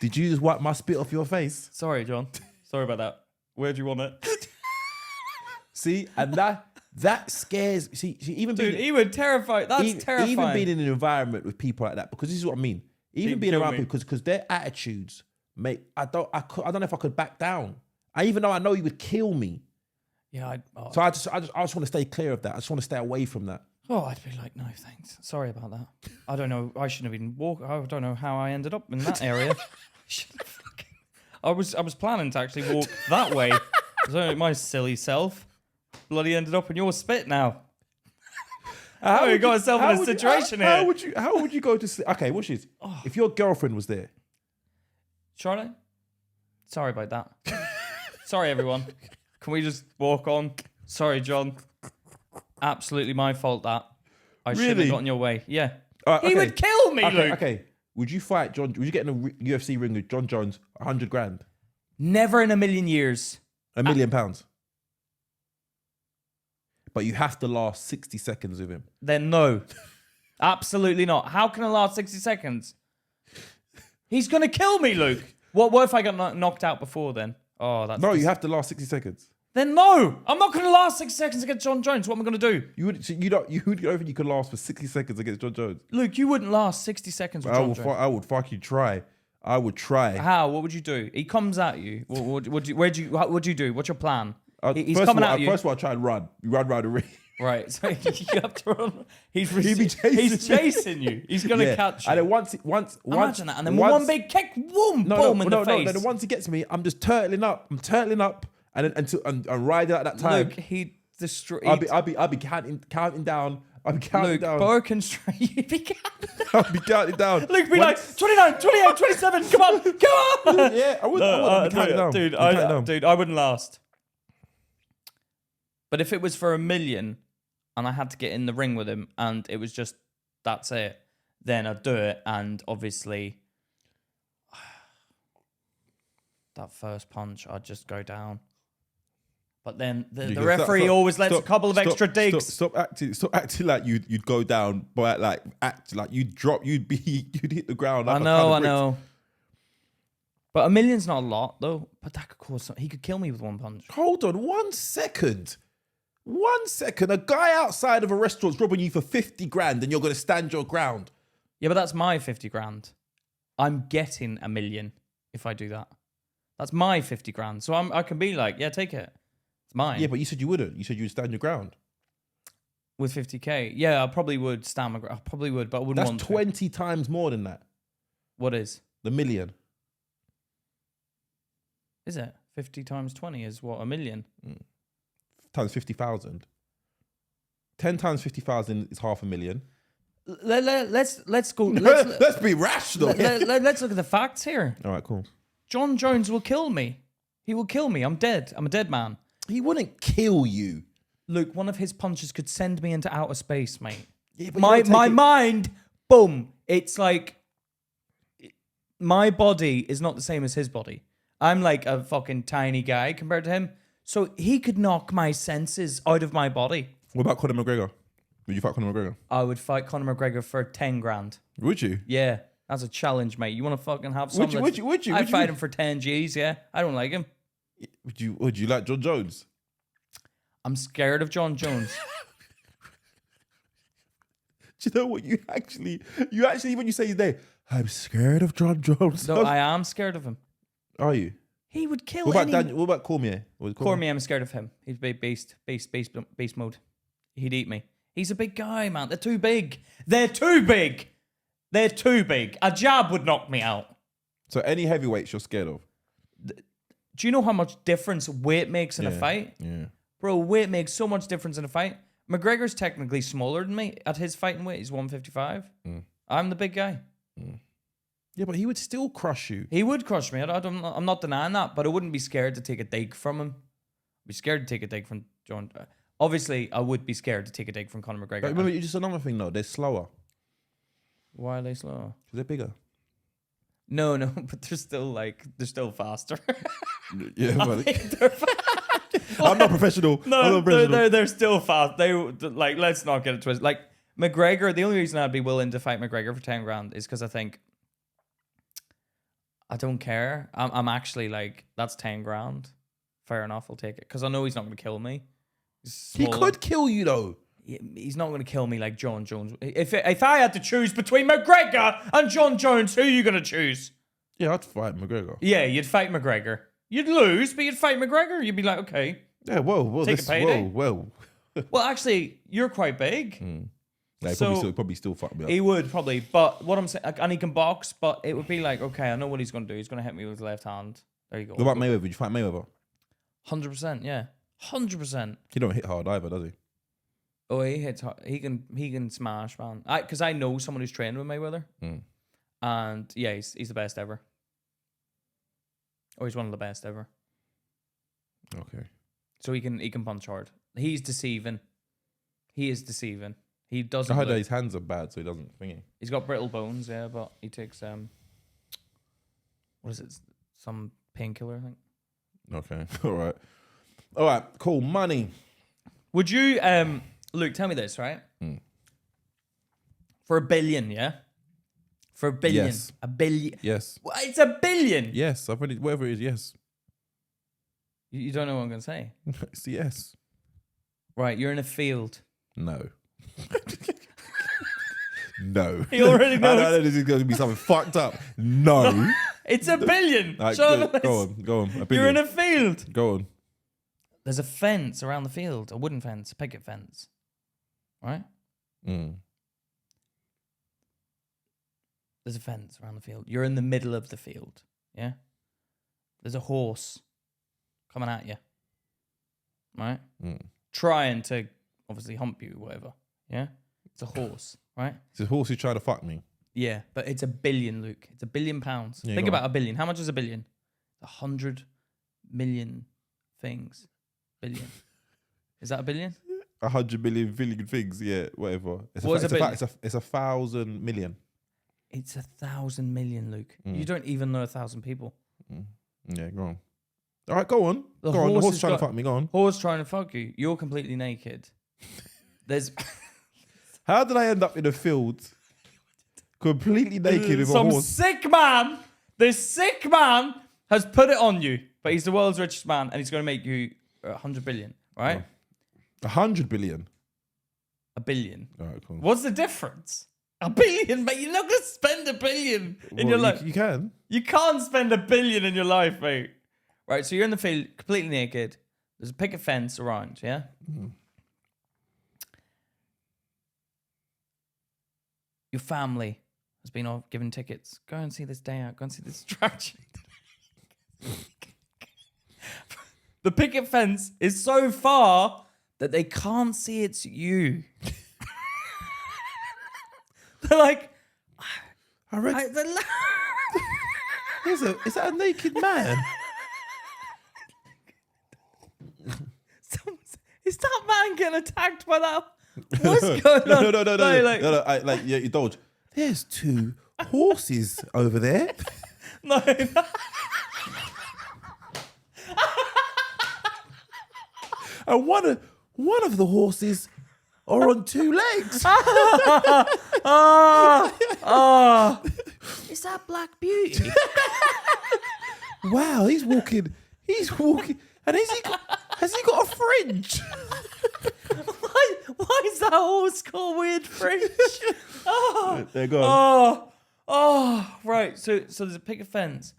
Did you just wipe my spit off your face? Sorry, John. Sorry about that. Where do you want it? See, and that scares. See, even dude, even terrified. That's terrifying. Even being in an environment with people like that, because this is what I mean. Even being around people, because their attitudes make. I don't know if I could back down. Even though I know he would kill me. Yeah. So I just want to stay clear of that. I just want to stay away from that. Oh, I'd be like, no, thanks. Sorry about that. I don't know. I shouldn't have been walking. I don't know how I ended up in that area. I was planning to actually walk that way. So my silly self bloody ended up in your spit now. How you got yourself in a situation here? How would you go to sleep? Okay, what's this? If your girlfriend was there. Charlotte? Sorry about that. Sorry, everyone. Can we just walk on? Sorry, John. Absolutely my fault that. I shouldn't have gotten your way. Yeah. Okay. He would kill me, Luke. Okay. Would you fight John? Would you get in a UFC ring with Jon Jones? 100 grand, Never in a million years. £1 million. But you have to last 60 seconds with him. Then no. Absolutely not. How can I last 60 seconds? He's going to kill me, Luke. What if I got knocked out before then? Oh, that's... No, you have to last 60 seconds. Then no. I'm not going to last 60 seconds against Jon Jones. What am I going to do? You don't think you could last for 60 seconds against Jon Jones? Luke, you wouldn't last 60 seconds with Jon Jones. I would fucking try. I would try. How? What would you do? He comes at you. What do you do? What's your plan? He's first coming of all, at you. First of all, I try and run. You run around the ring. Right. So you have to run. He's chasing chasing you. He's going to catch you. And then once, imagine that. And then one big kick, boom, boom in the face. No. Then once he gets me, I'm just turtling up. And then until I'm riding at that time. Look, he destroyed. I'll be counting down. I'll be counting down. Birkin straight. You'd be counting down. I'll be counting down. Luke be like 29, 28, 27. Come on. Yeah, I would be counting down. Dude, I wouldn't last. But if it was for $1 million and I had to get in the ring with him and it was just, that's it, then I'd do it. And obviously, that first punch, I'd just go down. But then the referee always lets a couple of extra digs. Stop acting like you'd go down, but act like you'd hit the ground. I know. But $1 million's not a lot though. But that could cause he could kill me with one punch. Hold on 1 second. 1 second. A guy outside of a restaurant's robbing you for 50 grand, and you're going to stand your ground. Yeah, but that's my 50 grand. I'm getting $1 million if I do that. That's my 50 grand. So I can be like, yeah, take it. It's mine. Yeah, but you said you wouldn't. You said you would stand your ground. With 50K? Yeah, I probably would stand my ground. I probably would, but I wouldn't want to. That's 20 times more than that. What is? The $1 million. Is it? 50 times 20 is what? $1 million? Times 50,000. 10 times 50,000 is $500,000. Let's go. Let's be rational. Let's look at the facts here. All right, cool. Jon Jones will kill me. He will kill me. I'm dead. I'm a dead man. He wouldn't kill you. Luke, one of his punches could send me into outer space, mate. Yeah, but my mind, boom. It's like my body is not the same as his body. I'm like a fucking tiny guy compared to him. So he could knock my senses out of my body. What about Conor McGregor? Would you fight Conor McGregor? I would fight Conor McGregor for 10 grand. Would you? Yeah, that's a challenge, mate. You want to fucking have something? Would you? I'd fight him for 10 G's, yeah. I don't like him. Would you like Jon Jones? I'm scared of Jon Jones. Do you know what? You actually, when you say his name, I'm scared of Jon Jones. No, I am scared of him. Are you? He would kill What about Cormier? Cormier, I'm scared of him. He's beast mode. He'd eat me. He's a big guy, man. They're too big. They're too big. A jab would knock me out. So any heavyweights you're scared of? Do you know how much difference weight makes in a fight? Yeah. Bro, weight makes so much difference in a fight. McGregor's technically smaller than me. At his fighting weight, he's 155. I'm the big guy. Yeah, but he would still crush you. He would crush me. I'm not denying that, but I wouldn't be scared to take a dig from him. I'd be scared to take a dig from Jon. Obviously, I would be scared to take a dig from Conor McGregor. But remember, just another thing though, they're slower. Why are they slower? Because they're bigger. No, but they're still faster. Yeah, but I'm not professional. No, they're still fast. Let's not get it twisted. Like McGregor, the only reason I'd be willing to fight McGregor for 10 grand is because I think I don't care. I'm actually like, that's 10 grand. Fair enough, I'll take it. Because I know he's not going to kill me. He could kill you though. He's not going to kill me like Jon Jones. If I had to choose between McGregor and Jon Jones, who are you going to choose? Yeah, I'd fight McGregor. Yeah, you'd fight McGregor. You'd lose, but you'd fight McGregor. You'd be like, okay. Yeah, well, take a payday. Well. Well, actually, you're quite big. Yeah, probably still fuck me up. He would probably, but what I'm saying, and he can box, but it would be like, okay, I know what he's going to do. He's going to hit me with the left hand. There you go. What about Mayweather? Would you fight Mayweather? 100%, yeah. 100%. He don't hit hard either, does he? Oh, he hits hard. He can smash, man. Because I know someone who's trained with Mayweather. And yeah, he's the best ever. Or he's one of the best ever. Okay. So he can punch hard. He's deceiving. He is deceiving. He doesn't. I heard that his hands are bad, so he doesn't thingy. He's got brittle bones, yeah, but he takes what is it? Some painkiller, I think. Okay, all right, cool. Money. Would you, Luke? Tell me this, right? For $1 billion, yeah. For $1 billion, Yes. $1 billion. Yes. What, it's $1 billion. Yes, I've already, whatever it is, yes. You don't know what I'm gonna say, It's a yes. right? You're in a field. No. No. He already I knows. know this is going to be something fucked up. No. It's $1 billion. Like, Show them go this. on. $1 You're billion. in a field. Go on. There's a fence around the field, a wooden fence, a picket fence, right? There's a fence around the field. You're in the middle of the field, yeah? There's a horse coming at you, right? Trying to obviously hump you, whatever, yeah? It's a horse, right? It's a horse who's trying to fuck me. Yeah, but it's $1 billion, Luke. It's £1 billion. Yeah, Think go about on. $1 billion. How much is $1 billion? 100 million things. Billion. Is that $1 billion? 100 million things, yeah, whatever. It's What is a billion? it's 1,000 million. It's 1,000 million, Luke. You don't even know 1,000 people. Yeah, go on. All right, go on. The Go on. The horse horse has trying to got- fuck me. Go on. Horse trying to fuck you. You're completely naked. There's How did I end up in a field completely naked with a some horse? sick man. This sick man has put it on you, but he's the world's richest man, and he's going to make you 100 billion, right? 100 billion. $1 billion. All right, cool. What's the difference? $1 billion, but you're not going to spend $1 billion in your life. You can. You can't spend $1 billion in your life, mate. Right, so you're in the field, completely naked. There's a picket fence around, yeah? Your family has been off given tickets. Go and see this day out. Go and see this attraction. The picket fence is so far that they can't see it's you. They're like, I reckon. Is that a naked man? Is that man getting attacked by that? What's going on? No. Like, yeah, you dodge. There's 2 horses over there. No. And one of the horses are on 2 legs. Is that Black Beauty? Wow, he's walking. And has he got a fringe? Why is that horse called Weird Fringe? There you go. Right. So there's a picket fence.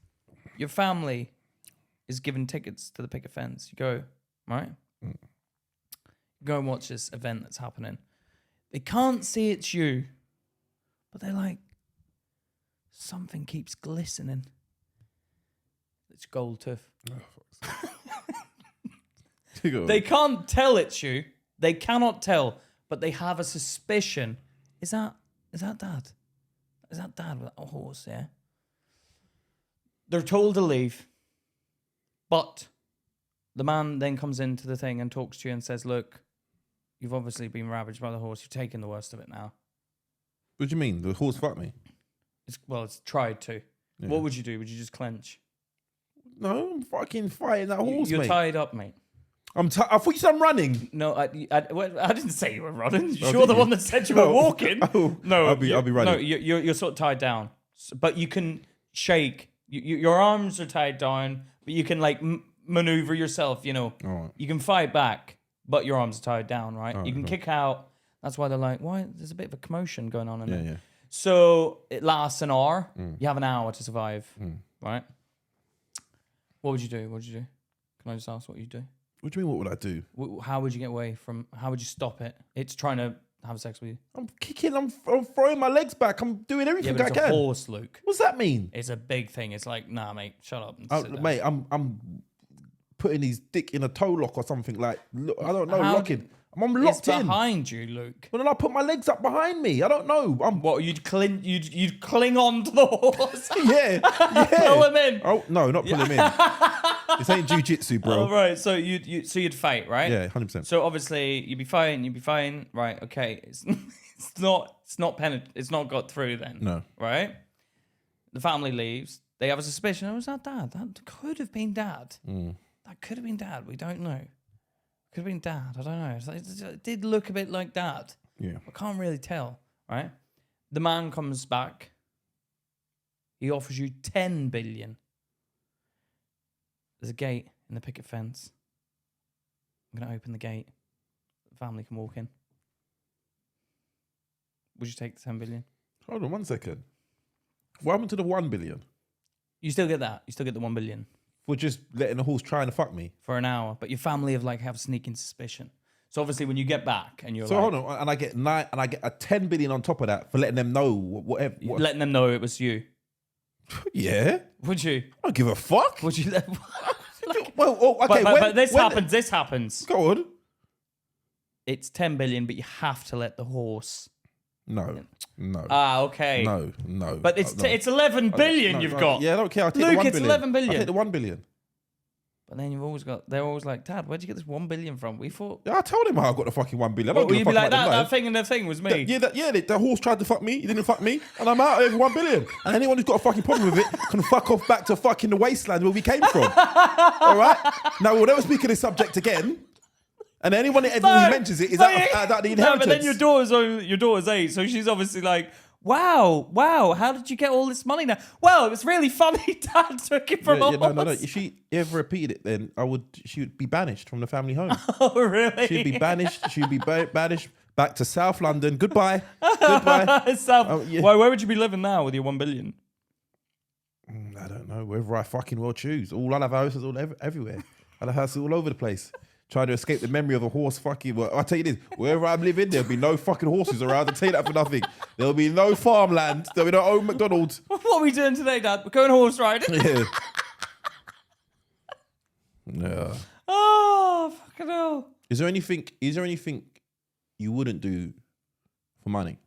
Your family is given tickets to the picket fence. You go, right? Go and watch this event that's happening. They can't see it's you, but they're like, something keeps glistening. It's gold tooth. They can't tell it's you. They cannot tell, but they have a suspicion. Is that Dad? Is that Dad with that horse? Yeah. They're told to leave, but the man then comes into the thing and talks to you and says, "Look, you've obviously been ravaged by the horse. You're taking the worst of it now." What do you mean? The horse fucked me? It's tried to. Yeah. What would you do? Would you just clench? No, I'm fucking fighting that horse, You're mate. tied up, mate. I thought you said I'm running. No, I didn't say you were running. You're the one that said you were walking. No, I'll be running. No, you're sort of tied down, but you can shake. Your arms are tied down, but you can like maneuver yourself. You know, Right. you can fight back, but your arms are tied down. Right? You can cool. kick out. That's why they're like, why? There's a bit of a commotion going on in there. Yeah. So it lasts an hour. You have an hour to survive. Right? What would you do? Can I just ask what you do? What do you mean? What would I do? How would you get away from? How would you stop it? It's trying to have sex with you. I'm kicking. I'm throwing my legs back. I'm doing Yeah, everything but I it's a can. horse, Luke. What's that mean? It's a big thing. It's like, nah, mate, shut up. And sit down. Mate, I'm putting his dick in a toe lock or something like. I don't know. How- Locking. I'm It's locked in. behind you, Luke. But then I put my legs up behind me. I don't know. What you'd cling on to the horse, Yeah. pull him in. Oh no, not pull him in. This ain't jiu-jitsu, bro. Oh, right. So you'd fight, right? Yeah, 100%. So obviously you'd be fine. Right. Okay. It's not got through then. No. Right? The family leaves. They have a suspicion. Oh, was that dad? That could have been dad. That could have been dad. We don't know. Could have been dad. I don't know. It did look a bit like dad. Yeah. I can't really tell. Right? The man comes back. He offers you 10 billion. There's a gate in the picket fence. I'm going to open the gate. The family can walk in. Would you take the 10 billion? Hold on 1 second. What happened to the 1 billion? You still get that. You still get the 1 billion. For just letting the horse trying to fuck me? For an hour. But your family have sneaking suspicion. So obviously when you get back and you're hold on, and I get a 10 billion on top of that for letting them know whatever. Letting them know it was you. Yeah. Would you? I don't give a fuck. Would you? Okay. But this happens. This happens. Go on. It's 10 billion, but you have to let the horse. No. Ah, okay. No. But it's 11 billion you've got. Yeah, I don't care. I'll take Luke, the 1 it's billion. 11 billion. I'll take the 1 billion. But then they're always like, Dad, where'd you get this 1 billion from? We thought. Yeah, I told him how I got the fucking 1 billion. I don't Will give you a be fuck like about them, that thing and the thing was me? The horse tried to fuck me. He didn't fuck me. And I'm out over 1 billion. And anyone who's got a fucking problem with it can fuck off back to fucking the wasteland where we came from. All right? Now, we'll never speak of this subject again. And anyone who mentions it is out of the inheritance. No, but then your daughter's 8, so she's obviously like, wow, how did you get all this money now? Well, it was really funny. Dad took it from us. No. If she ever repeated it, then she would be banished from the family home. Oh, really? She'd be banished. She'd be banished back to South London. Goodbye. Why? Where would you be living now with your 1 billion? I don't know. Wherever I fucking will choose. I'll have houses everywhere. I'll have houses all over the place. Trying to escape the memory of a horse fucking... Well, I'll tell you this. Wherever I'm living, there'll be no fucking horses around. I'll tell you that for nothing. There'll be no farmland. There'll be no old McDonald's. What are we doing today, Dad? We're going horse riding. Yeah. Yeah. Oh, fucking hell. Is there anything you wouldn't do for money?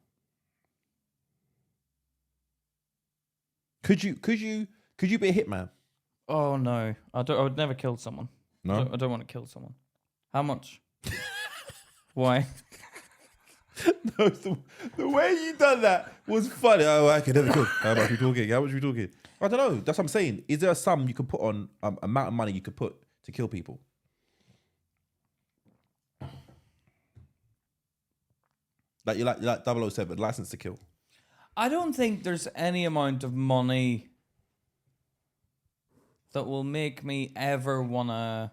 Could you be a hitman? Oh, no. I would never kill someone. No? I don't want to kill someone. How much? Why? No, the way you done that was funny. Oh, I can never kill. How much are we talking? I don't know. That's what I'm saying. Is there a sum you could put on amount of money you could put to kill people? Like you like 007, license to kill. I don't think there's any amount of money that will make me ever want to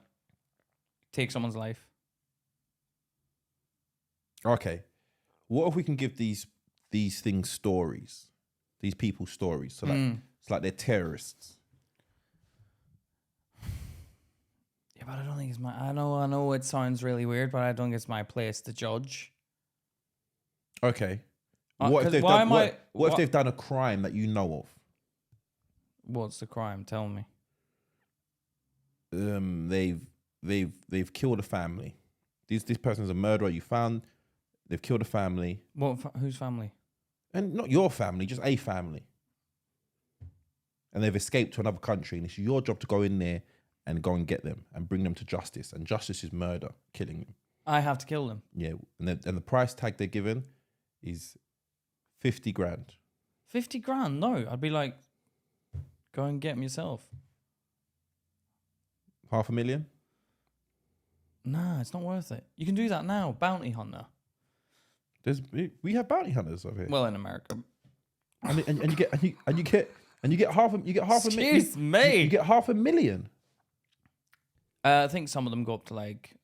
take someone's life. Okay. What if we can give these things stories? These people stories. So it's like they're terrorists. Yeah, but I don't think it's my... I know it sounds really weird, but I don't think it's my place to judge. Okay. What if they've done a crime that you know of? What's the crime? Tell me. They've killed a family. This person's a murderer. You found they've killed a family. Whose family? And not your family, just a family. And they've escaped to another country, and it's your job to go in there and go and get them and bring them to justice. And justice is murder, killing them. I have to kill them. Yeah, and the price tag they're given is 50 grand. 50 grand? No, I'd be like, go and get them yourself. 500,000? Nah, it's not worth it. You can do that now. Bounty hunter. We have bounty hunters over here. Well, in America. And you get half a million. Excuse me. You get 500,000. I think some of them go up to like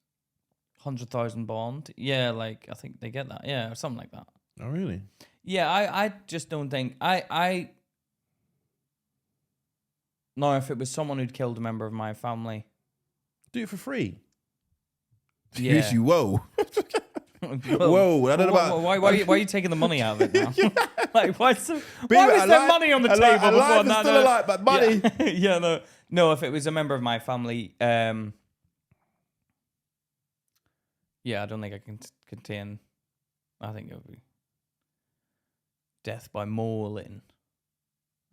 100,000 bond. Yeah, like I think they get that. Yeah, or something like that. Oh, really? Yeah, I just don't think No, if it was someone who'd killed a member of my family. Do it for free. Yeah. Yes, whoa. Whoa, I don't know about... Why are you taking the money out of it now? Like, why was there money on the table before? Alive is still alive, but money... Yeah, no, if it was a member of my family, yeah, I don't think I can contain... I think it would be death by mauling.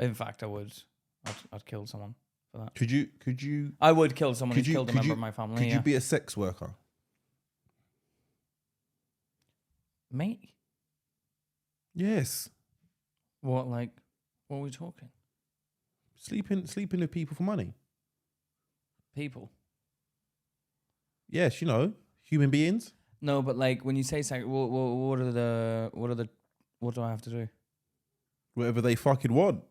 In fact, I would. I'd kill someone for that. Could you... I would kill someone who killed a member of my family, Could you be a sex worker? Me? Yes. What are we talking? Sleeping with people for money. People. Yes, human beings. No, but like when you say sex, what do I have to do? Whatever they fucking want.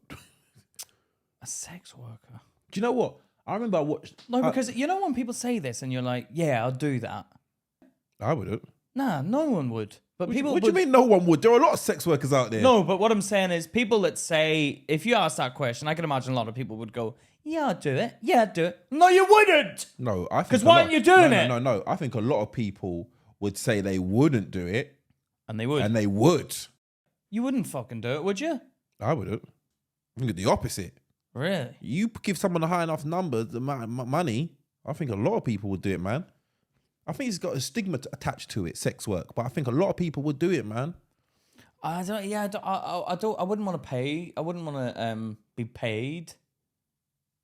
A sex worker. Do you know what? I remember I watched... No, because when people say this and you're like, yeah, I'll do that. I wouldn't. Nah, no one would. But people What do you mean no one would? There are a lot of sex workers out there. No, but what I'm saying is people that say, if you ask that question, I can imagine a lot of people would go, yeah, I'll do it. Yeah, I'll do it. No, you wouldn't. No, I think... Because why aren't you doing it? No. I think a lot of people would say they wouldn't do it. And they would. And they would. You wouldn't fucking do it, would you? I wouldn't. I think the opposite. Really? You give someone a high enough number, the money, I think a lot of people would do it, man. I think it's got a stigma attached to it, sex work, but I think a lot of people would do it, man. I wouldn't want to pay. I wouldn't want to be paid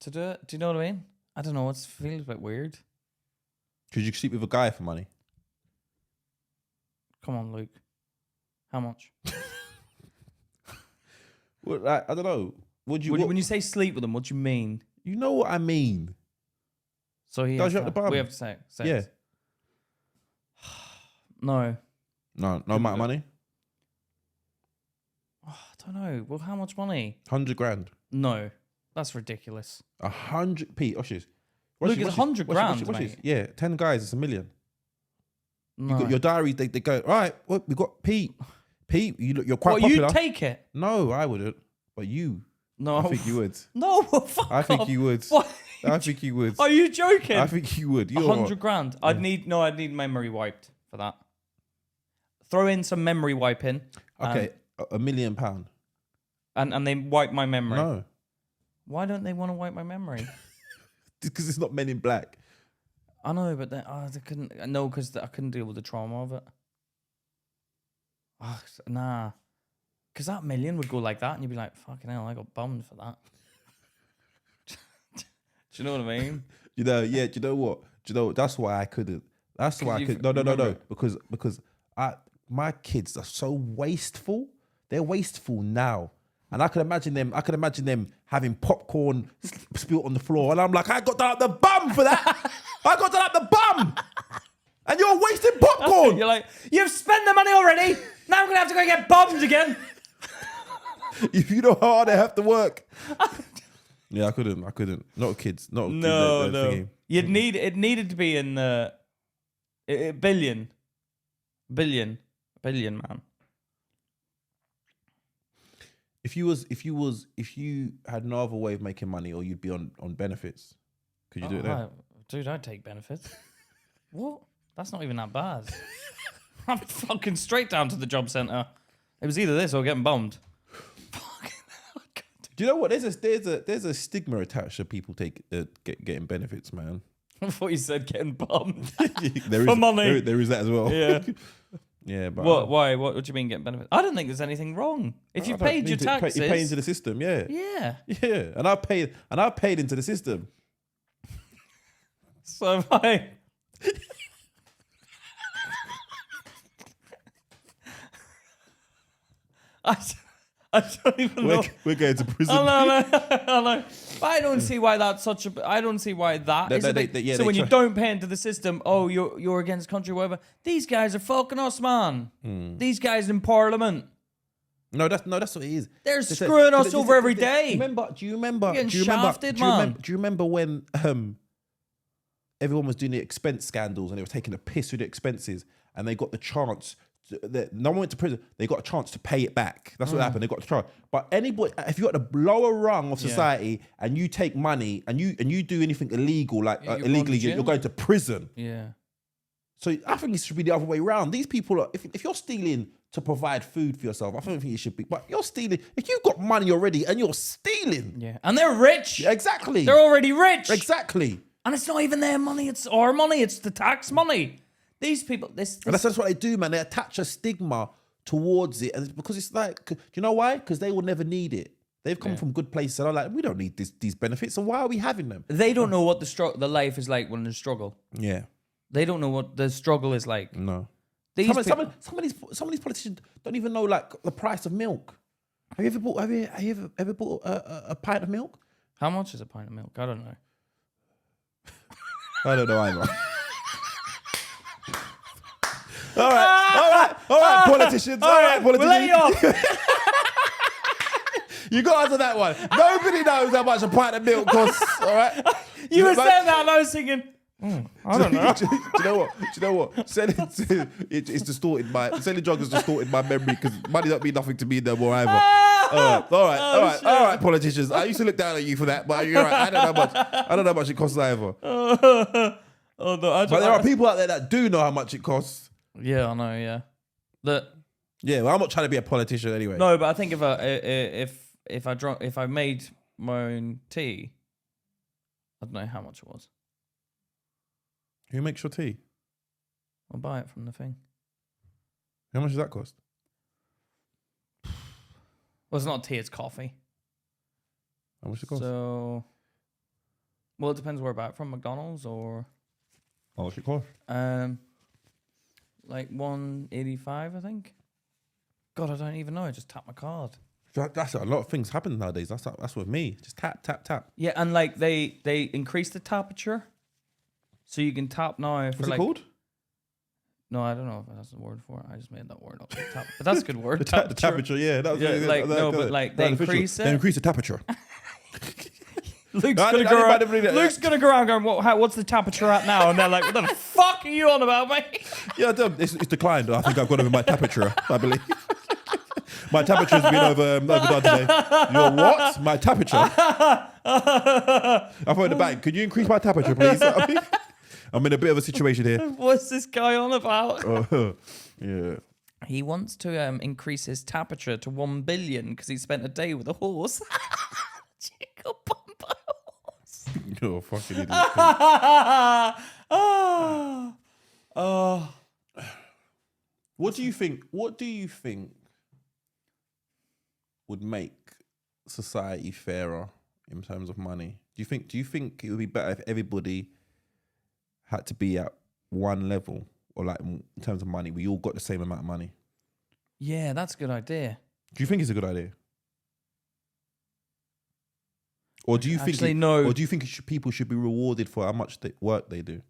to do it. Do you know what I mean? I don't know. It feels a bit weird. Could you sleep with a guy for money? Come on, Luke. How much? Well, I don't know. When you say sleep with them, what do you mean? You know what I mean. So we have to say Yeah. No amount of money. Oh, I don't know. Well, how much money? 100 grand. No, that's ridiculous. 100 Watch this. Look, it's 100 grand, watch mate. this. Yeah, 10 guys, it's $1 million. No. You got your diary. They go, all right. Well, we got Pete. You're quite popular. You take it? No, I wouldn't. But you. No, I think you would. No, fuck I think off. you would. What? I think you would. Are you joking? I think you would. 100 grand. I'd need memory wiped for that. Throw in some memory wiping. Okay, £1 million. And they wipe my memory. No. Why don't they want to wipe my memory? Because it's not Men in Black. I know, but they couldn't. No, because I couldn't deal with the trauma of it. Oh, nah. Because that $1 million would go like that, and you'd be like, fucking hell, I got bummed for that. Do you know what I mean? Yeah, do you know what? That's why I couldn't. That's why I could. No. Because my kids are so wasteful. They're wasteful now. And I could imagine them having popcorn spilt on the floor. And I'm like, I got that up the bum for that. I got that up the bum. And you're wasting popcorn. You're like, you've spent the money already. Now I'm going to have to go get bummed again. If you know how hard I have to work. Yeah, I couldn't. Not kids. Not no. Thingy. It needed to be in billion, man. If you had no other way of making money, or you'd be on benefits, could you do it then? Dude, I'd take benefits. What? That's not even that bad. I'm fucking straight down to the job centre. It was either this or getting bummed. Do you know what? There's a stigma attached to people getting benefits, man. I thought you said getting bummed for money. There is that as well. Yeah. Yeah, but what? Why? What do you mean getting benefits? I don't think there's anything wrong. If you paid your taxes, you pay into the system. Yeah. Yeah. And I paid into the system. So I. I don't even know. We're going to prison. I know. But I don't see why that's such a. I don't see why that is a big. So when you don't pay into the system, oh, you're against country, whatever. These guys are fucking us, man. These guys in Parliament. No, that's what it is. They're screwing us over every day. Do you remember? Getting shafted, man. Do you remember when everyone was doing the expense scandals and they were taking a piss with the expenses, and they got the chance? No one went to prison. They got a chance to pay it back. That's what happened. They got the chance. But anybody, if you're at the lower rung of society and you take money and you do anything illegal, like illegally, you're going to prison. Yeah. So I think it should be the other way around. These people are, if you're stealing to provide food for yourself, I don't think it should be. But you're stealing. If you've got money already and you're stealing. Yeah. And they're rich. Yeah, exactly. They're already rich. Exactly. And it's not even their money. It's our money. It's the tax money. These people, and that's what they do, man. They attach a stigma towards it, and it's because it's like, do you know why? Because they will never need it. They've come from good places, and I'm like, we don't need these benefits, so why are we having them? They don't know what the life is like when there's struggle. Yeah, they don't know what the struggle is like. No, These people, Some of these politicians don't even know like the price of milk. Have you ever bought a pint of milk? how much is a pint of milk? I don't know. I don't know either. All right, politicians. All right, politicians. We'll let you off. You got to answer that one. Nobody knows how much a pint of milk costs. All right. You were saying that, and I was thinking, I don't know. Do you know what? It's distorted selling drugs has distorted my memory because money don't mean nothing to me no more either. All right, politicians. I used to look down at you for that, but you're right. I don't know how much it costs either. No, But there are people out there that do know how much it costs. Yeah, I know. Yeah, Yeah, well, I'm not trying to be a politician anyway. no, but I think if I made my own tea, I don't know how much it was. Who makes your tea? I'll buy it from the thing. How much does that cost? Well, it's not tea; it's coffee. How much it cost? So, well, it depends where I buy it from. McDonald's or How much it cost? like $1.85, I think. God, I don't even know. I just tapped my card. That's a lot of things happen nowadays. That's with me. Just tap, tap, tap. Yeah, and like they increased the temperature, so you can tap now. For What's like, it called? No, I don't know if that's the word for it. I just made that word up. Tap, but that's a good word. The temperature, yeah. That was Yeah, really good. like, no, but like they increase it. They increase the temperature. Luke's gonna go around going, what's the temperature at now? And they're like, what the fuck are you on about, mate? Yeah, it's declined. I think I've got over my temperature, I believe. My temperature's been overdone today. You're what? My temperature? I thought in the bank, could you increase my temperature, please? I'm in a bit of a situation here. What's this guy on about? Yeah. He wants to increase his temperature to 1 billion because he spent a day with a horse. Chico Bumbo horse. You're a fucking idiot. What do you think would make society fairer in terms of money? Do you think it would be better if everybody had to be at one level, or like in terms of money, we all got the same amount of money? Yeah, that's a good idea. Do you think it's a good idea? Or do you think Actually, no. Or do you think people should be rewarded for how much work they do?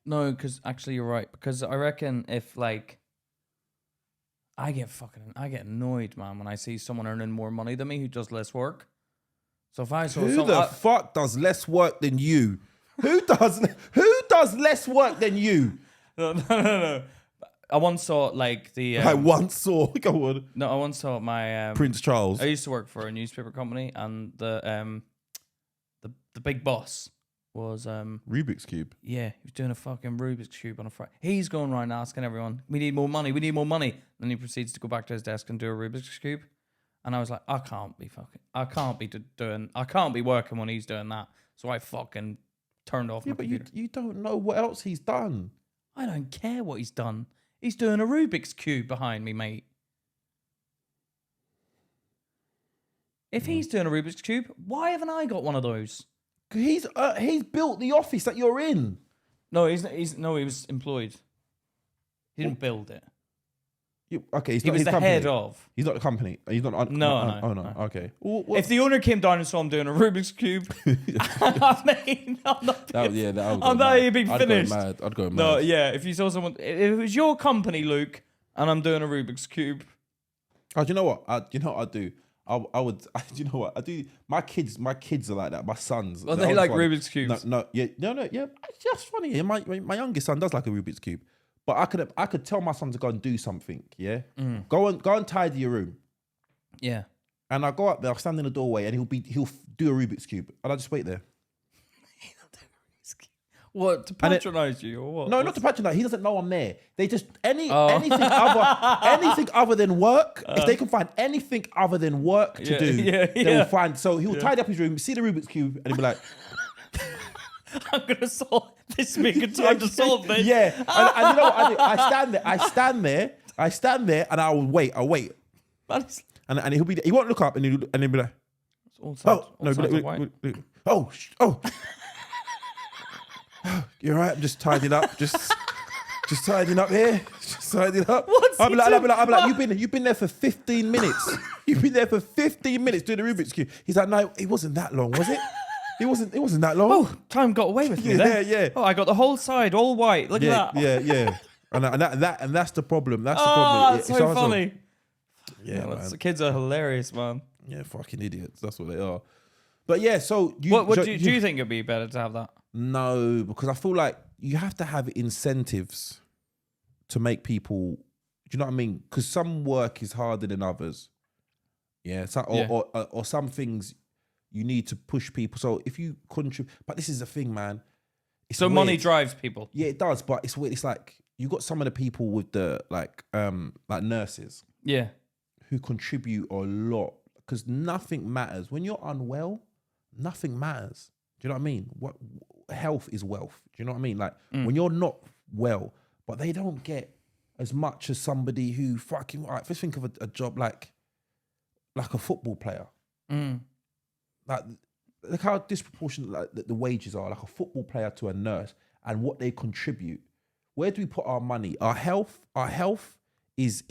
No, because actually you're right. Because I reckon if like I get annoyed, man, when I see someone earning more money than me who does less work. So if I saw Who the fuck does less work than you? Who does less work than you? No. I once saw like the. I once saw. Go on. No, I once saw my Prince Charles. I used to work for a newspaper company, and the big boss was Rubik's Cube. Yeah, he was doing a fucking Rubik's Cube on a Friday. He's going around asking everyone, "We need more money. We need more money." Then he proceeds to go back to his desk and do a Rubik's Cube. And I was like, I can't be working when he's doing that. So I fucking turned off my computer. But you don't know what else he's done. I don't care what he's done. He's doing a Rubik's Cube behind me, mate. If he's doing a Rubik's Cube, why haven't I got one of those? He's built the office that you're in. No, he was employed. He didn't build it. He was the head of. He's not the company. He's not. No. Oh no. Okay. If the owner came down and saw him doing a Rubik's Cube, I mean, I'm not. He'd be finished. I'd go mad. No, yeah. If you saw someone, if it was your company, Luke, and I'm doing a Rubik's Cube. Oh, do you know what? You know what I'd do? I would. Do you know what I do? My kids are like that. My sons. Well, they like Rubik's Cubes. No. Yeah. It's just funny. Yeah, my youngest son does like a Rubik's Cube. But I could tell my son to go and do something, yeah? Go and tidy your room. Yeah. And I go up there, I'll stand in the doorway, and he'll do a Rubik's Cube. And I just wait there. What, to patronise you or what? No, not to patronise. He doesn't know I'm there. They just anything other than work. If they can find anything other than work to do, they will find. So he'll tidy up his room, see the Rubik's Cube, and he'll be like, I'm gonna solve this. Be a good time to solve this. Yeah, and you know what I do? I stand there, and I'll wait. And he won't look up, and he'll be like, You're right. I'm just tidying up. Just tidying up here. Just tidying up. What's I'll he be like, doing? you've been there for 15 minutes. You've been there for 15 minutes doing the Rubik's Cube. He's like, no, it wasn't that long, was it? It wasn't that long. Oh, time got away with me there. Yeah. Oh, I got the whole side all white. Look at that. Yeah. And that's the problem. That's the Oh, problem. that's so funny. Yeah, Man. man. Kids are hilarious, man. Yeah, fucking idiots. That's what they are. But yeah, so What do you think it'd be better to have that? No, because I feel like you have to have incentives to make people. Do you know what I mean? Because some work is harder than others. Yeah, or some things you need to push people. So if you contribute, but this is the thing, man. It's so weird. money drives people. Yeah, it does. But it's weird. It's like you got some of the people with the like nurses. Yeah. Who contribute a lot because nothing matters when you're unwell. Nothing matters. Do you know what I mean? What health is wealth. Do you know what I mean? Like when you're not well, but they don't get as much as somebody who fucking. All right, let's think of a job like a football player. Like look how disproportionate like, the wages are. Like a football player to a nurse and what they contribute. Where do we put our money? Our health is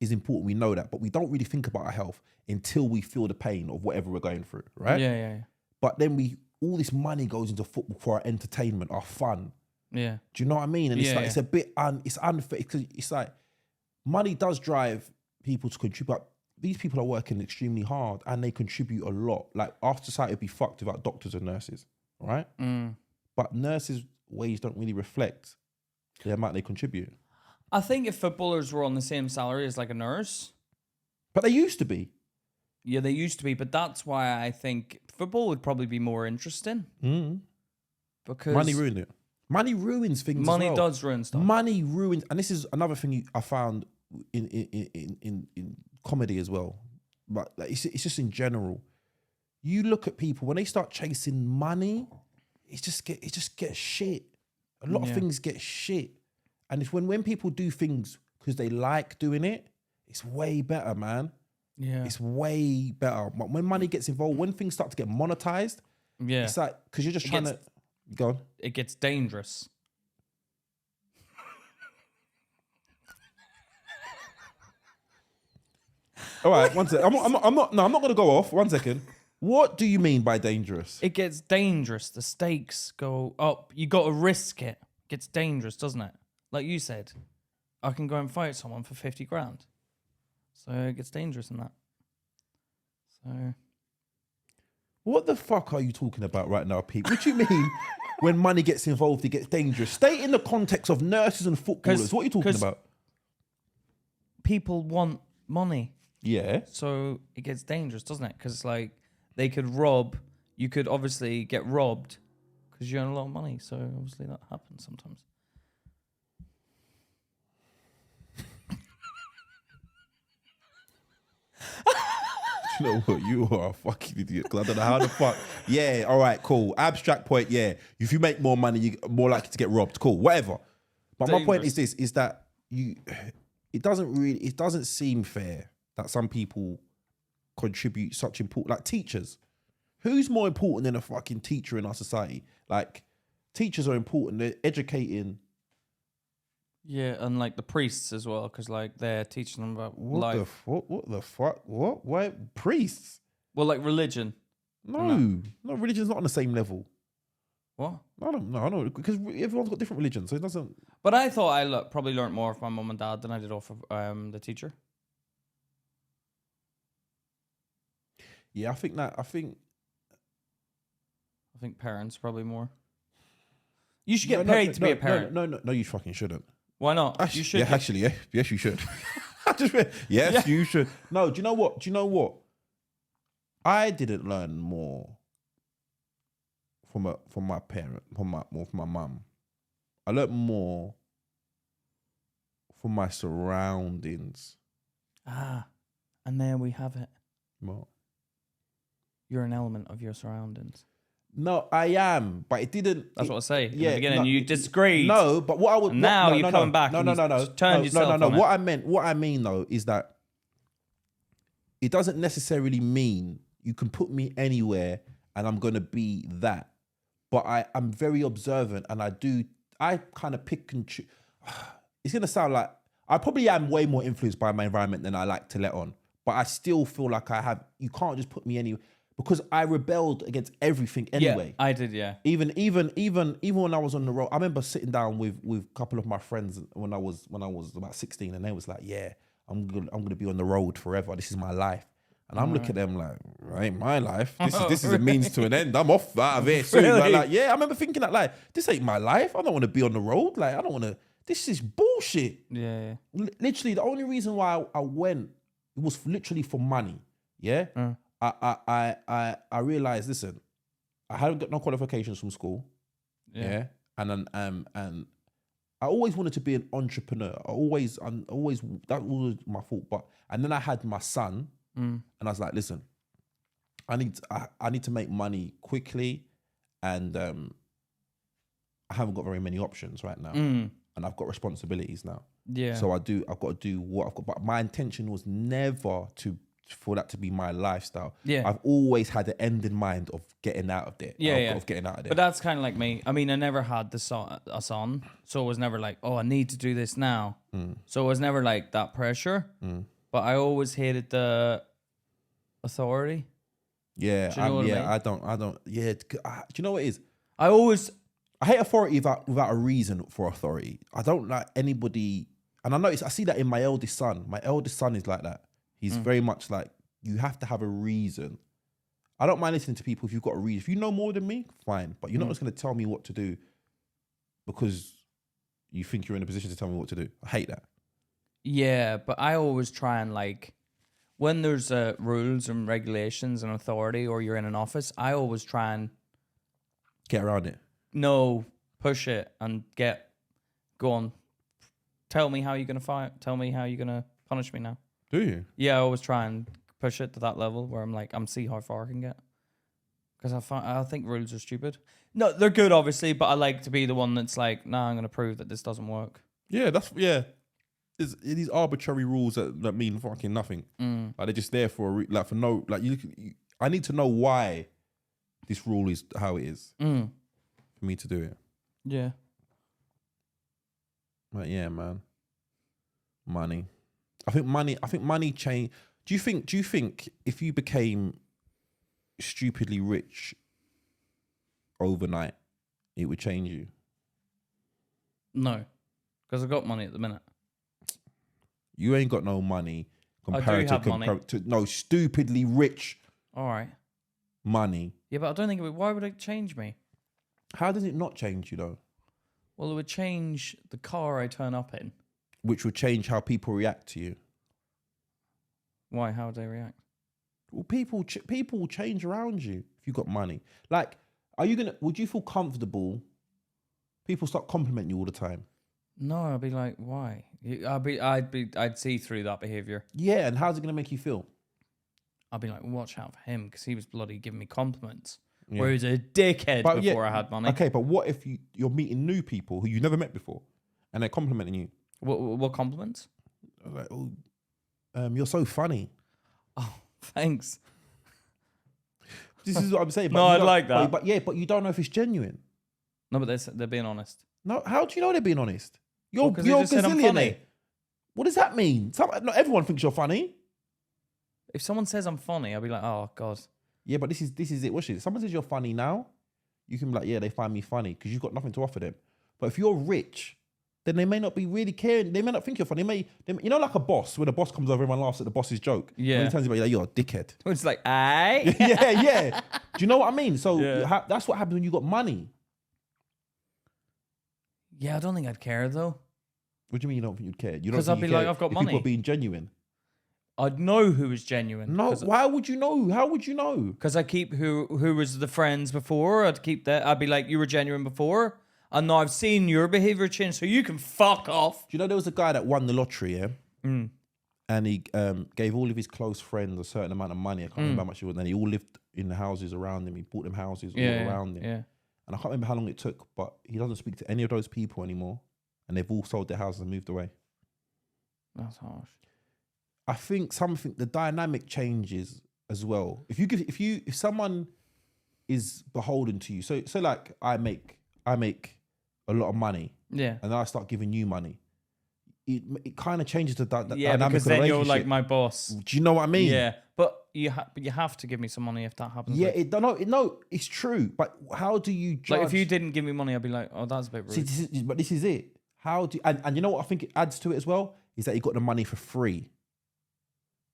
important. We know that, but we don't really think about our health until we feel the pain of whatever we're going through, right? Yeah. But then all this money goes into football for our entertainment, our fun. Yeah. Do you know what I mean? And it's like it's a bit it's unfair because it's like money does drive people to contribute. But these people are working extremely hard and they contribute a lot. Like our society would be fucked without doctors and nurses, right? But nurses' wages don't really reflect the amount they contribute. I think if footballers were on the same salary as like a nurse. But they used to be. Yeah, they used to be, but that's why I think football would probably be more interesting. Because money ruined it. Money ruins things. Money as well. does ruin stuff. Money ruins, and this is another thing I found in comedy as well. But like, it's just in general. You look at people when they start chasing money, it just gets shit. A lot of things get shit, and it's when people do things because they like doing it, it's way better, man. Yeah, it's way better. But when money gets involved, when things start to get monetized, it's like because you're just trying to go on. It gets dangerous. All right, one second. I'm not going to go off. 1 second. What do you mean by dangerous? It gets dangerous. The stakes go up. You got to risk it. It gets dangerous, doesn't it? Like you said, I can go and fight someone for 50 grand. So it gets dangerous in that. So. What the fuck are you talking about right now, Pete? What do you mean when money gets involved, it gets dangerous? Stay in the context of nurses and footballers. What are you talking about? People want money. Yeah. So it gets dangerous, doesn't it? Because it's like they could rob. You could obviously get robbed because you earn a lot of money. So obviously that happens sometimes. You know what? You are a fucking idiot. Because I don't know how the fuck. Yeah, all right, cool. Abstract point, yeah. If you make more money, you're more likely to get robbed. Cool, whatever. But my point is this, is that it doesn't seem fair that some people contribute such important, like teachers. Who's more important than a fucking teacher in our society? Like, teachers are important. They're educating. Yeah, and like the priests as well, because like they're teaching them about life. What the fuck? What? Why priests? Well, like religion. No, religion's not on the same level. What? I don't know, because everyone's got different religions, so it doesn't. But I thought I probably learned more off my mum and dad than I did off of the teacher. Yeah, I think parents probably more. You should get paid to be a parent. No, you fucking shouldn't. Why not? Actually, You should. Yeah, actually, yeah. Yes, you should. Yes, you should. No, do you know what? I didn't learn more from my parent, from my mum. I learned more from my surroundings. And there we have it. What? You're an element of your surroundings. No, I am, but it didn't. That's what I say. In Yeah, the beginning, no, you disagreed. No, but what I would. Now you're coming back. No. Turn yourself on it. What I mean though is that it doesn't necessarily mean you can put me anywhere and I'm gonna be that. but I'm very observant, and I kind of pick and choose. It's gonna sound like I probably am way more influenced by my environment than I like to let on, but I still feel like you can't just put me any, because I rebelled against everything anyway. Yeah, I did, yeah. Even when I was on the road, I remember sitting down with a couple of my friends when I was about 16, and they was like, "Yeah, I'm gonna be on the road forever. This is my life." And I'm looking at them like, "Ain't my life. This is a means to an end. I'm off out of here soon." Really? Like, yeah, I remember thinking that, like, this ain't my life. I don't want to be on the road. Like, I don't want to. This is bullshit. Yeah. Literally, the only reason why I went, it was literally for money. Yeah. I realized, listen, I hadn't got no qualifications from school. Yeah. And I always wanted to be an entrepreneur. I always that was my fault. And then I had my son, and I was like, listen, I need to make money quickly, and I haven't got very many options right now, and I've got responsibilities now. Yeah. So I've got to do what I've got. But my intention was never for that to be my lifestyle. Yeah. I've always had the end in mind of getting out of there. Of getting out of there. But that's kind of like me. I mean, I never had a son, so it was never like, oh, I need to do this now. So it was never like that pressure. But I always hated the authority. Yeah, Do you know what I mean? I don't. Yeah, do you know what it is? I hate authority without a reason for authority. I don't like anybody, and I see that in my eldest son. My eldest son is like that. He's very much like, you have to have a reason. I don't mind listening to people if you've got a reason. If you know more than me, fine. But you're not just going to tell me what to do because you think you're in a position to tell me what to do. I hate that. Yeah, but I always try and like, when there's rules and regulations and authority, or you're in an office, I always try and get around it. No, push it and go on. Tell me how you're going to fight. Tell me how you're going to punish me now. Do you? Yeah, I always try and push it to that level where I'm like, see how far I can get. Because I think rules are stupid. No, they're good, obviously, but I like to be the one that's like, nah, I'm going to prove that this doesn't work. Yeah, It's these arbitrary rules that mean fucking nothing. Like, they're just there for I need to know why this rule is how it is for me to do it. Yeah. But yeah, man. Money. I think money change. Do you think if you became stupidly rich overnight, it would change you? No, because I've got money at the minute. You ain't got no money compared to no stupidly rich. All right. Money. Yeah, but I don't think it would. Why would it change me? How does it not change you though? Well, it would change the car I turn up in. Which would change how people react to you. Why? How would they react? Well, people will change around you if you got money. Like, would you feel comfortable? People start complimenting you all the time. No, I'd be like, why? I'd see through that behavior. Yeah, and how's it gonna make you feel? I'd be like, watch out for him, because he was bloody giving me compliments. Yeah. Where he was a dickhead before I had money. Okay, but what if you're meeting new people who you've never met before, and they're complimenting you? What compliments? Like, you're so funny. Oh, thanks. This is what I'm saying. But no, I'd like that. But you don't know if it's genuine. No, but they're being honest. No, how do you know they're being honest? You're a gazillionaire. What does that mean? Not everyone thinks you're funny. If someone says I'm funny, I'll be like, oh God. Yeah, but this is it. Watch it. Someone says you're funny now, you can be like, yeah, they find me funny because you've got nothing to offer them. But if you're rich, then they may not be really caring. They may not think you're funny. You know, like a boss, when a boss comes over, everyone laughs at the boss's joke. Yeah. When he turns about, you're a dickhead. It's like, aye. yeah. Do you know what I mean? So that's what happens when you got money. Yeah, I don't think I'd care though. What do you mean you don't think you'd care? Because I'd be like, I've got money. People are being genuine. I'd know who was genuine. No, why would you know? How would you know? Because I keep who was the friends before. I'd keep that. I'd be like, you were genuine before, and now I've seen your behavior change, so you can fuck off. Do you know there was a guy that won the lottery, yeah? And he gave all of his close friends a certain amount of money. I can't remember how much it was. And they all lived in the houses around him. He bought them houses all around him. Yeah. And I can't remember how long it took, but he doesn't speak to any of those people anymore. And they've all sold their houses and moved away. That's harsh. I think the dynamic changes as well. If someone is beholden to you. So like I make a lot of money, Yeah. and then I start giving you money. It kind of changes the dynamic Yeah, of the because then you're relationship. like my boss. Do you know what I mean? Yeah, but you have to give me some money if that happens. Yeah, like, no, it's true. But how do you judge? like if you didn't give me money, I'd be like, oh, that's a bit rude. See, but this is it. How do and you know what I think it adds to it as well is that you got the money for free.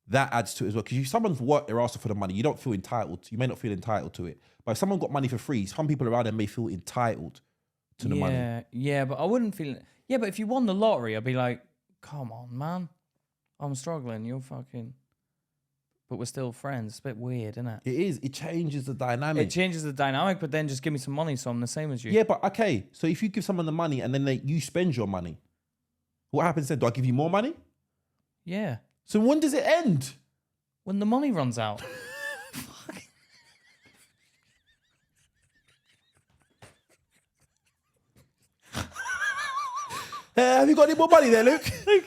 That adds to it as well because if someone's worked their ass off for the money, you don't feel entitled. You may not feel entitled to it, but if someone got money for free, some people around them may feel entitled to the money. Yeah, but I wouldn't feel. Yeah, but if you won the lottery, I'd be like, come on, man, I'm struggling. You're fucking. But we're still friends. It's a bit weird, isn't it? It is. It changes the dynamic. It changes the dynamic, but then just give me some money so I'm the same as you. Yeah, but okay. So if you give someone the money and then you spend your money, what happens then? Do I give you more money? Yeah. So when does it end? When the money runs out. Have you got any more money there, Luke?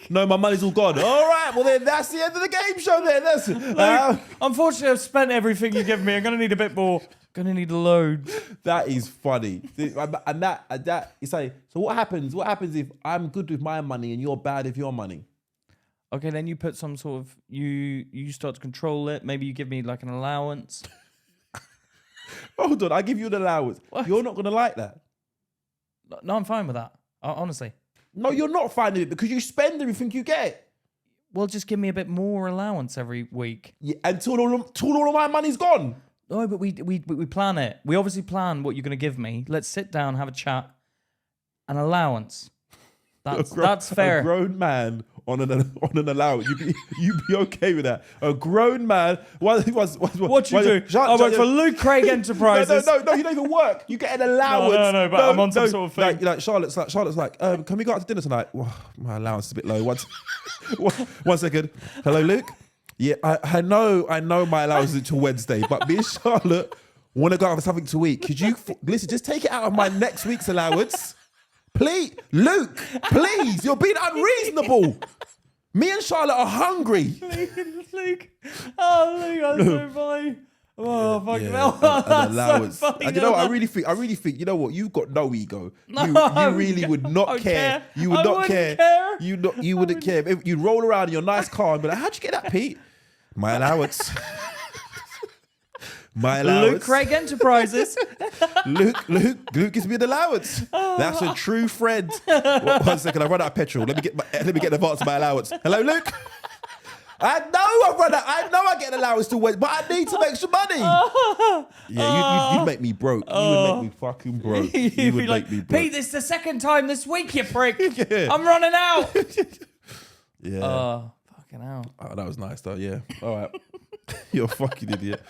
No, my money's all gone. All right, well then that's the end of the game show then. That's Unfortunately, I've spent everything you give me. I'm going to need a bit more. Going to need a load. That is funny. And that it's like, so what happens? What happens if I'm good with my money and you're bad with your money? Okay, then you put some sort of, you start to control it. Maybe you give me like an allowance. Hold on, I give you an allowance. What? You're not going to like that. No, I'm fine with that. Honestly. No, you're not finding it because you spend everything you get. Well, just give me a bit more allowance every week. Yeah, until all of my money's gone. No, but we plan it. We obviously plan what you're going to give me. Let's sit down, have a chat. An allowance. That's fair. A grown man on an allowance. You'd be okay with that. A grown man. What you do? I work for Luke Craig Enterprises. No, you don't even work. You get an allowance. No, but I'm on some sort of thing. Like Charlotte's like, can we go out to dinner tonight? Well, my allowance is a bit low. One second. Hello, Luke. Yeah, I know my allowance is until Wednesday, but me and Charlotte want to go out for something to eat. Could you listen? Just take it out of my next week's allowance. Please, Luke, please, you're being unreasonable. Me and Charlotte are hungry. Luke. Oh, Luke, I'm so funny. Oh, fucking hell. An allowance. So funny, and you know what? I really think, you know what? You've got no ego. No, you really would not care. care. You would I not wouldn't care. care. You wouldn't care. If you'd roll around in your nice car and be like, how'd you get that, Pete? My allowance. My allowance. Luke Craig Enterprises. Luke gives me an allowance. That's a true friend. One second, I run out of petrol. Let me get advance of my allowance. Hello, Luke. I know I get an allowance to wait, but I need some extra money. Yeah, you'd make me broke. You would make me fucking broke. You would make me broke. Pete, this is the second time this week, you prick. Yeah. I'm running out. Yeah. Oh, fucking hell. Oh, that was nice though. Yeah. All right. You're a fucking idiot.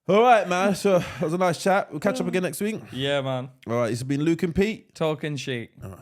All right, man. So that was a nice chat. We'll catch up again next week. Yeah, man. All right. It's been Luke and Pete. Talking sheet. All right.